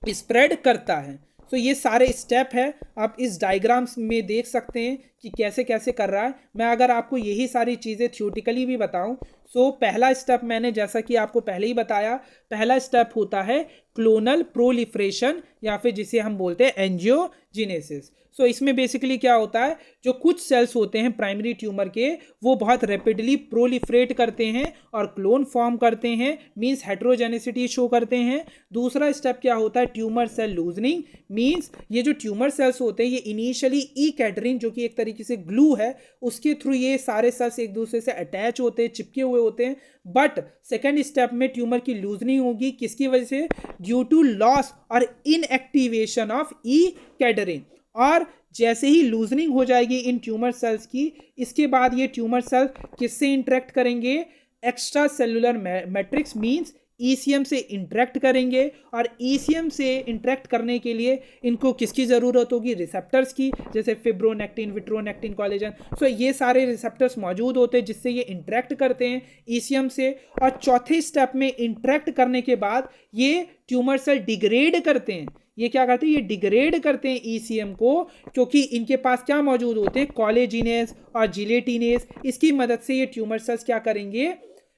स्प्रेड करता है। तो ये सारे स्टेप है, आप इस डायग्राम्स में देख सकते हैं कि कैसे कैसे कर रहा है। मैं अगर आपको यही सारी चीज़ें थ्योरेटिकली भी बताऊं, सो पहला स्टेप मैंने जैसा कि आपको पहले ही बताया, पहला स्टेप होता है क्लोनल प्रोलिफरेशन, या फिर जिसे हम बोलते हैं एंजियोजेनेसिस। सो इसमें बेसिकली क्या होता है, जो कुछ सेल्स होते हैं प्राइमरी ट्यूमर के, वो बहुत रैपिडली प्रोलिफरेट करते हैं और क्लोन फॉर्म करते हैं, मींस हेट्रोजेनेसिटी शो करते हैं। दूसरा स्टेप क्या होता है, ट्यूमर सेल लूजनिंग, मींस ये जो ट्यूमर सेल्स होते हैं ये इनिशियली ई कैटरिन जो कि एक तरीके से ग्लू है, उसके थ्रू ये सारे सेल्स एक दूसरे से अटैच होते हैं, चिपके हुए होते हैं। बट सेकेंड स्टेप में ट्यूमर की लूजनिंग होगी, किसकी वजह से, ड्यू टू लॉस और इनएक्टिवेशन ऑफ ई कैटरिन। और जैसे ही लूजनिंग हो जाएगी इन ट्यूमर सेल्स की, इसके बाद ये ट्यूमर सेल किससे इंटरेक्ट करेंगे, extra cellular matrix means ECM से इंटरेक्ट करेंगे। और ईसीएम से इंटरेक्ट करने के लिए इनको किसकी ज़रूरत होगी, रिसेप्टर्स की, जैसे फिब्रोनेक्टिन, विट्रोनेक्टिन, कोलेजन। सो ये सारे रिसेप्टर्स मौजूद होते हैं जिससे ये इंटरेक्ट करते हैं ईसीएम से। और चौथे स्टेप में इंटरेक्ट करने के बाद ये ट्यूमर सेल डिग्रेड करते हैं, ये क्या करते हैं, ये डिग्रेड करते हैं ईसीएम को, क्योंकि इनके पास क्या मौजूद होते हैं, कोलेजिनेस और जिलेटिनेस। इसकी मदद से ये ट्यूमर सेल्स क्या करेंगे,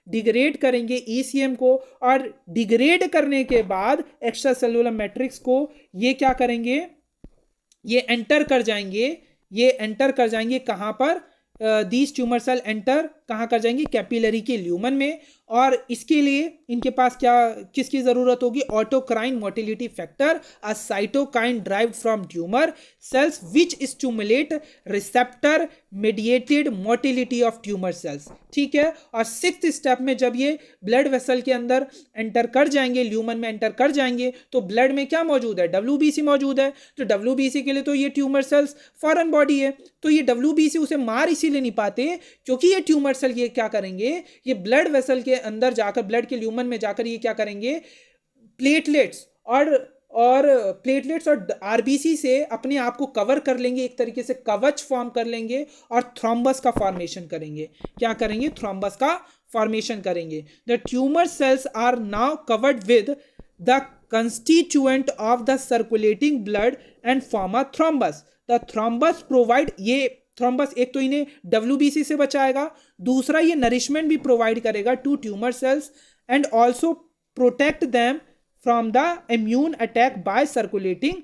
डिग्रेड करेंगे ईसीएम को। और डिग्रेड करने के बाद एक्स्ट्रा सेलुलर मैट्रिक्स को ये क्या करेंगे, ये एंटर कर जाएंगे, ये एंटर कर जाएंगे कहाँ पर, दीज ट्यूमर सेल एंटर कहाँ कर जाएंगे, कैपिलरी के ल्यूमन में। और इसके लिए इनके पास क्या, किसकी ज़रूरत होगी, autocrine motility factor, a cytokine derived from tumour cells which stimulate receptor mediated motility of tumour sales. ठीक है। और सिक्स्थ स्टेप में जब ये ब्लड वेसल के अंदर एंटर कर जाएंगे, ल्यूमन में एंटर कर जाएंगे, तो ब्लड में क्या मौजूद है, डब्ल्यूबीसी मौजूद है। तो डब्ल्यूबीसी के लिए तो ये ट्यूमर सेल्स फॉरेन बॉडी है, तो ये डब्ल्यूबीसी उसे मार इसीलिए नहीं पाते क्योंकि ये ट्यूमर सेल ये क्या करेंगे, ये ब्लड वेसल के अंदर जाकर, ब्लड के ल्यूमन में जाकर ये क्या करेंगे, प्लेटलेट्स और प्लेटलेट्स और आरबीसी से अपने आप को कवर कर लेंगे, एक तरीके से कवच फॉर्म कर लेंगे और थ्रोम्बस का फॉर्मेशन करेंगे। क्या करेंगे, थ्रोम्बस का फॉर्मेशन करेंगे। The tumour cells are now covered with the constituent of the circulating blood and form a thrombus. The thrombus provide, ये थ्रोम्बस एक तो इन्हें डब्ल्यूबीसी से बचाएगा, दूसरा ये नरिशमेंट भी प्रोवाइड करेगा to tumour cells and also protect them from the immune attack by circulating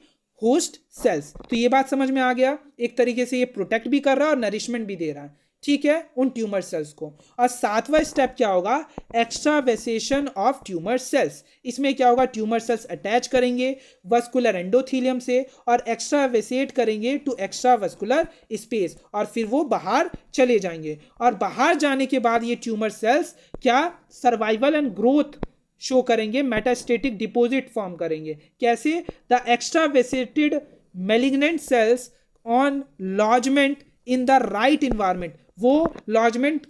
host cells. तो ये बात समझ में आ गया, एक तरीके से ये प्रोटेक्ट भी कर रहा है और नरिशमेंट भी दे रहा है। ठीक है, उन ट्यूमर सेल्स को। और सातवां स्टेप क्या होगा, एक्स्ट्रावेसेशन ऑफ ट्यूमर सेल्स। इसमें क्या होगा, ट्यूमर सेल्स अटैच करेंगे वस्कुलर एंडोथीलियम से और एक्स्ट्रावेसेट करेंगे टू एक्स्ट्रा वस्कुलर स्पेस, और फिर वो बाहर चले जाएंगे। और बाहर जाने के बाद ये ट्यूमर सेल्स क्या, सर्वाइवल एंड ग्रोथ शो करेंगे, मेटास्टेटिक डिपॉजिट फॉर्म करेंगे। कैसे, the extravasated malignant cells on lodgement in the right environment. वो लॉजमेंट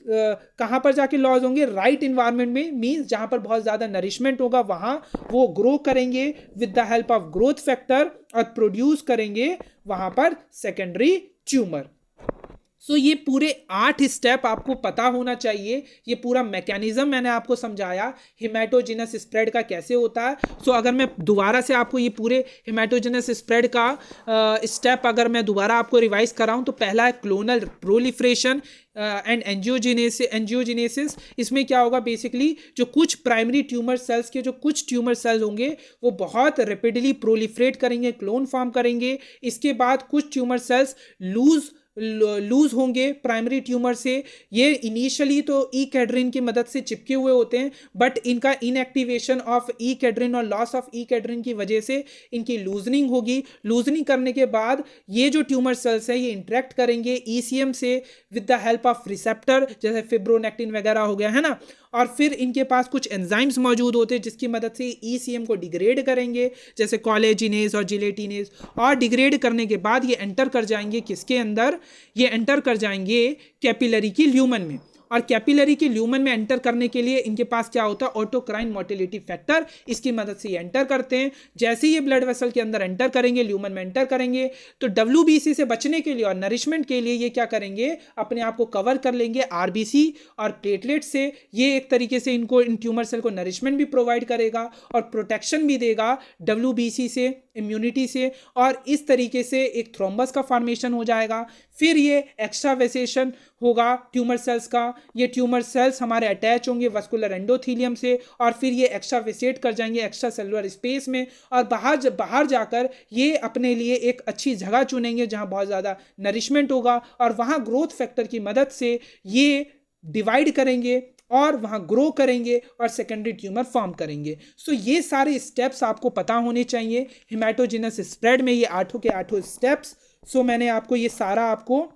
कहाँ पर जाके लॉज होंगे, राइट इन्वायरमेंट में, मीन्स जहाँ पर बहुत ज़्यादा नरिशमेंट होगा वहाँ वो ग्रो करेंगे with the help of growth factor और प्रोड्यूस करेंगे वहाँ पर सेकेंडरी ट्यूमर। सो ये पूरे 8 स्टेप आपको पता होना चाहिए। ये पूरा मैकेनिज्म मैंने आपको समझाया हेमाटोजेनस स्प्रेड का कैसे होता है। सो अगर मैं दोबारा से आपको ये पूरे हेमाटोजेनस स्प्रेड का स्टेप अगर मैं दोबारा आपको रिवाइज कराऊं, तो पहला है क्लोनल प्रोलिफरेशन एंड एंजियोजेनेसिस। इसमें क्या होगा, बेसिकली जो कुछ प्राइमरी ट्यूमर सेल्स के जो कुछ ट्यूमर सेल्स होंगे वो बहुत रैपिडली प्रोलिफरेट करेंगे, क्लोन फॉर्म करेंगे। इसके बाद कुछ ट्यूमर सेल्स लूज होंगे प्राइमरी ट्यूमर से। ये इनिशियली तो ई कैड्रिन की मदद से चिपके हुए होते हैं, बट इनका इनएक्टिवेशन ऑफ ई कैड्रिन और लॉस ऑफ ई कैड्रिन की वजह से इनकी लूजनिंग होगी। लूजनिंग करने के बाद ये जो ट्यूमर सेल्स है ये इंटरेक्ट करेंगे ईसीएम से with the help of receptor, जैसे फिब्रोनेक्टिन वगैरह हो गया है ना। और फिर इनके पास कुछ एंजाइम्स मौजूद होते हैं जिसकी मदद से ईसीएम को डिग्रेड करेंगे, जैसे कोलेजिनेज और जिलेटिनेज। और डिग्रेड करने के बाद ये एंटर कर जाएंगे किसके अंदर, ये एंटर कर जाएंगे कैपिलरी की ल्यूमन में। और कैपिलरी के ल्यूमन में एंटर करने के लिए इनके पास क्या होता है, ऑटोक्राइन मोटिलिटी फैक्टर, इसकी मदद से ये एंटर करते हैं। जैसे ही ये ब्लड वेसल के अंदर एंटर करेंगे, ल्यूमन में एंटर करेंगे, तो डब्ल्यूबीसी से बचने के लिए और नरिशमेंट के लिए ये क्या करेंगे, अपने आप को कवर कर लेंगे आरबीसी और प्लेटलेट से। ये एक तरीके से इनको, इन ट्यूमर सेल को नरिशमेंट भी प्रोवाइड करेगा और प्रोटेक्शन भी देगा डब्ल्यूबीसी से इम्यूनिटी से, और इस तरीके से एक थ्रोम्बस का फॉर्मेशन हो जाएगा। फिर ये एक्स्ट्रावेसेशन होगा ट्यूमर सेल्स का, ये ट्यूमर सेल्स हमारे अटैच होंगे वस्कुलर एंडोथीलियम से, और फिर ये एक्स्ट्रावेसेट कर जाएंगे एक्स्ट्रा सेलुलर स्पेस में, और बाहर जाकर ये अपने लिए एक अच्छी जगह चुनेंगे जहाँ बहुत ज़्यादा नरिशमेंट होगा, और वहाँ ग्रोथ फैक्टर की मदद से ये डिवाइड करेंगे और वहाँ ग्रो करेंगे और सेकेंडरी ट्यूमर फॉर्म करेंगे। सो ये सारे स्टेप्स आपको पता होने चाहिए हिमेटोजेनस स्प्रेड में, ये 8 के 8 स्टेप्स। सो मैंने आपको ये सारा आपको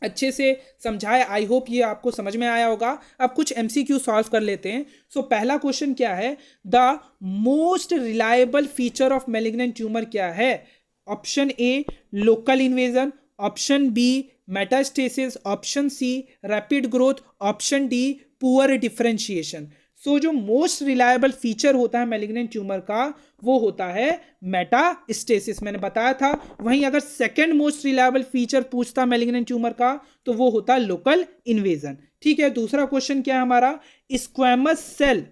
अच्छे से समझाया, आई होप ये आपको समझ में आया होगा। अब कुछ एमसीक्यू सॉल्व कर लेते हैं। सो पहला क्वेश्चन क्या है, the most reliable feature of malignant tumour क्या है? Option A local invasion, option B metastasis, option C rapid growth, option D poor differentiation. So जो मोस्ट रिलायबल फीचर होता है मैलिग्नेंट ट्यूमर का वो होता है मेटास्टेसिस, मैंने बताया था। वहीं अगर सेकंड मोस्ट रिलायबल फीचर पूछता मैलिग्नेंट ट्यूमर का तो वो होता लोकल इन्वेजन। ठीक है, दूसरा क्वेश्चन क्या है हमारा, squamous cell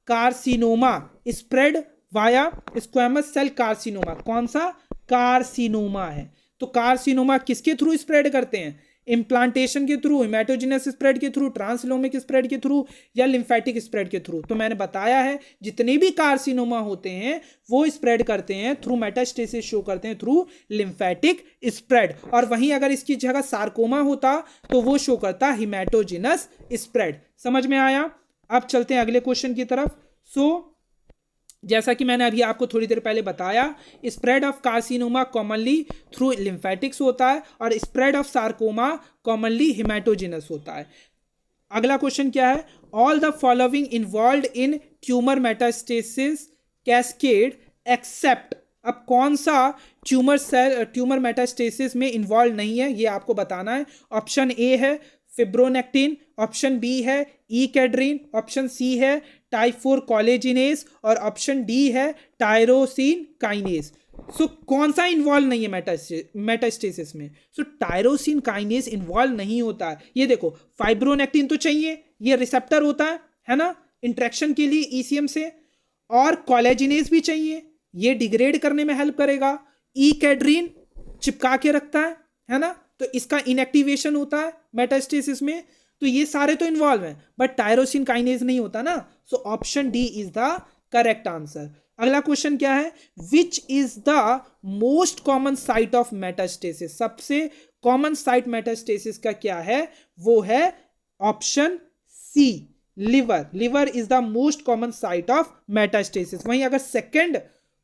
carcinoma spread via squamous cell carcinoma, कौन सा कार्सिनोमा है? तो कार्सिनोमा किसके थ्रू स्प्रेड करते हैं? इम्प्लांटेशन के थ्रू, हिमेटोजेनस स्प्रेड के थ्रू, ट्रांसलोमिक स्प्रेड के थ्रू, या लिम्फेटिक स्प्रेड के थ्रू? तो मैंने बताया है जितने भी कार्सिनोमा होते हैं वो स्प्रेड करते हैं थ्रू मेटास्टेसिस, शो करते हैं थ्रू लिम्फेटिक स्प्रेड। और वहीं अगर इसकी जगह सार्कोमा होता तो वो शो करता हिमेटोजेनस स्प्रेड। समझ में आया? अब चलते हैं अगले क्वेश्चन की तरफ। सो जैसा कि मैंने अभी आपको थोड़ी देर पहले बताया, spread of carcinoma commonly through lymphatics होता है और spread of sarcoma commonly haematogenous होता है। अगला क्वेश्चन क्या है, all the following involve in tumour metastasis cascade except. अब कौन सा ट्यूमर मेटास्टेसिस में इन्वॉल्व नहीं है ये आपको बताना है। ऑप्शन ए है फिब्रोनेक्टिन, ऑप्शन बी है ईकेड्रिन, ऑप्शन सी है टाइप 4 कोलेजिनेस, और ऑप्शन डी है टायरोसिन काइनेस। सो कौन सा इन्वॉल्व नहीं है मेटास्टेसिस में? सो टायरोसिन काइनेस इन्वॉल्व नहीं होता है। ये देखो, फाइब्रोनेक्टिन तो चाहिए, ये रिसेप्टर होता है ना इंट्रैक्शन के लिए ईसीएम से, और कोलेजिनेस भी चाहिए, ये डिग्रेड करने में हेल्प करेगा। ईकेड्रिन चिपका के रखता है ना, तो इसका इनएक्टिवेशन होता है मेटास्टेसिस में। तो ये सारे तो इन्वॉल्व हैं, बट टायरोसिन काइनेज नहीं होता ना। So option D is the correct answer. अगला क्वेश्चन क्या है, which is the most common site of metastasis? सबसे कॉमन साइट मेटास्टेसिस का क्या है? वो है option C liver. Liver is the most common site of metastasis. वहीं अगर सेकेंड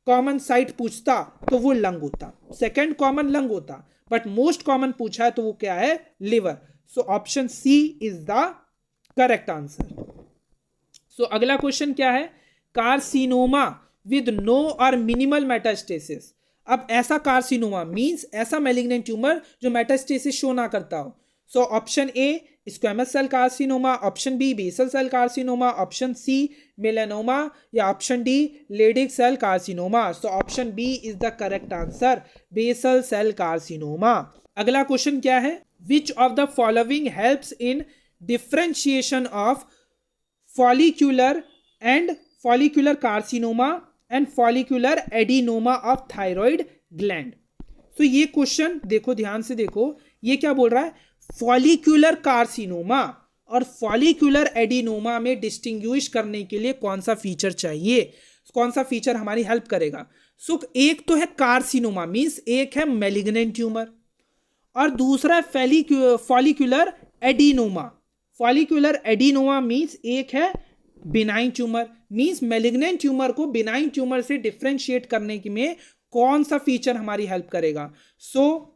कॉमन साइट पूछता तो वो लंग होता, सेकेंड कॉमन लंग होता, बट मोस्ट कॉमन पूछा है तो वो क्या है? Liver. So option C is the correct answer. So अगला क्वेश्चन क्या है, कार्सिनोमा विद नो और मिनिमल मेटास्टेसिस। अब ऐसा कार्सिनोमा मींस ऐसा मैलिग्नेंट ट्यूमर जो मेटास्टेसिस शो ना करता हो। So option A squamous cell carcinoma, option B basal cell carcinoma, option C melanoma, या option D Leydig cell carcinoma. So option B is the correct answer, basal cell carcinoma. अगला क्वेश्चन क्या है, which of the following helps in differentiation of follicular carcinoma and follicular adenoma of thyroid gland? तो ये क्वेश्चन देखो, ध्यान से देखो, ये क्या बोल रहा है, फॉलिक्यूलर कार्सिनोमा और फॉलिक्यूलर एडिनोमा में डिस्टिंग्विश करने के लिए कौन सा फीचर चाहिए, कौन सा फीचर हमारी हेल्प करेगा? सो एक तो है कार्सिनोमा मींस एक है मैलिग्नेंट ट्यूमर, और दूसरा है follicular adenoma. Follicular adenoma means एक है benign tumour, means malignant tumour को बिनाइन ट्यूमर से डिफरेंशिएट करने की में कौन सा फीचर हमारी हेल्प करेगा? So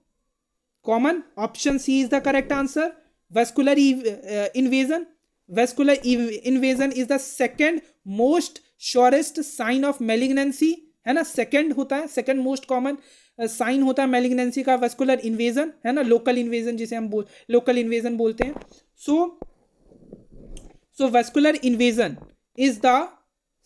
common option C is the correct answer, vascular invasion. Vascular invasion is the second most surest sign of malignancy, है ना, सेकेंड होता है, सेकेंड मोस्ट कॉमन साइन होता है मैलिग्नेंसी का वेस्कुलर इन्वेजन, है ना, लोकल इन्वेजन जिसे हम लोकल इन्वेजन बोलते हैं। So vascular invasion is the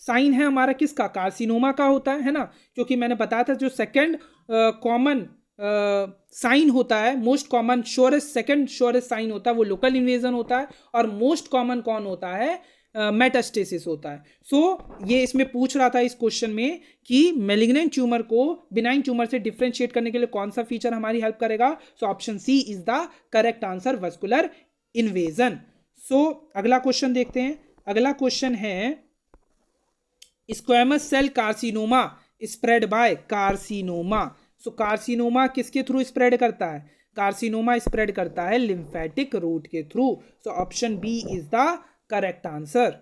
sign है हमारा किसका? कार्सिनोमा का होता है ना, क्योंकि मैंने बताया था जो सेकेंड कॉमन साइन होता है, most common surest, second surest sign होता है वो लोकल इन्वेजन होता है, और मोस्ट कॉमन कौन होता है? मेटास्टेसिस होता है। ये इसमें पूछ रहा था इस क्वेश्चन में कि मैलिग्नेंट ट्यूमर को बिनाइन ट्यूमर से डिफरेंशिएट करने के लिए कौन सा फीचर हमारी हेल्प करेगा। Option C is the correct answer, vascular invasion. अगला क्वेश्चन देखते हैं। अगला क्वेश्चन है squamous cell carcinoma spread by carcinoma. Carcinoma किसके थ्रू स्प्रेड करता है? कार्सिनोमा स्प्रेड करता है लिम्फेटिक रूट के through. Option B is the correct answer.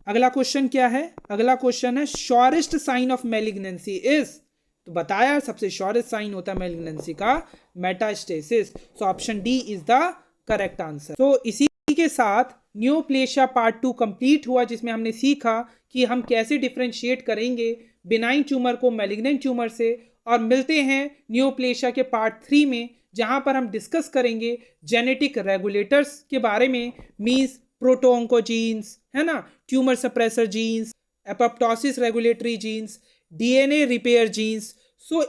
अगला क्वेश्चन क्या है? अगला क्वेश्चन है surest sign of malignancy is. तो बताया सबसे श्योरेस्ट साइन होता है मैलिग्नेंसी का metastasis. Option D is the correct answer. इसी के साथ नियोप्लेशिया पार्ट 2 कंप्लीट हुआ, जिसमें हमने सीखा कि हम कैसे डिफरेंशिएट करेंगे बिनाइन ट्यूमर को मैलिग्नेंट ट्यूमर से। और मिलते हैं नियोप्लेशिया के पार्ट 3 में, जहां पर हम डिस्कस करेंगे जेनेटिक रेगुलेटर्स के बारे में, मींस प्रोटोऑन्कोजीन्स, है ना, tumour suppressor genes, apoptosis regulatory genes, DNA repair genes.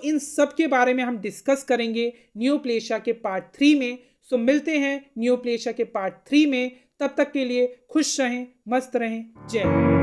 इन सब के बारे में हम डिस्कस करेंगे नियोप्लेशिया के पार्ट 3 में। मिलते हैं नियोप्लेशिया के पार्ट 3 में। तब तक के लिए खुश रहें, मस्त रहें। जय हिंद।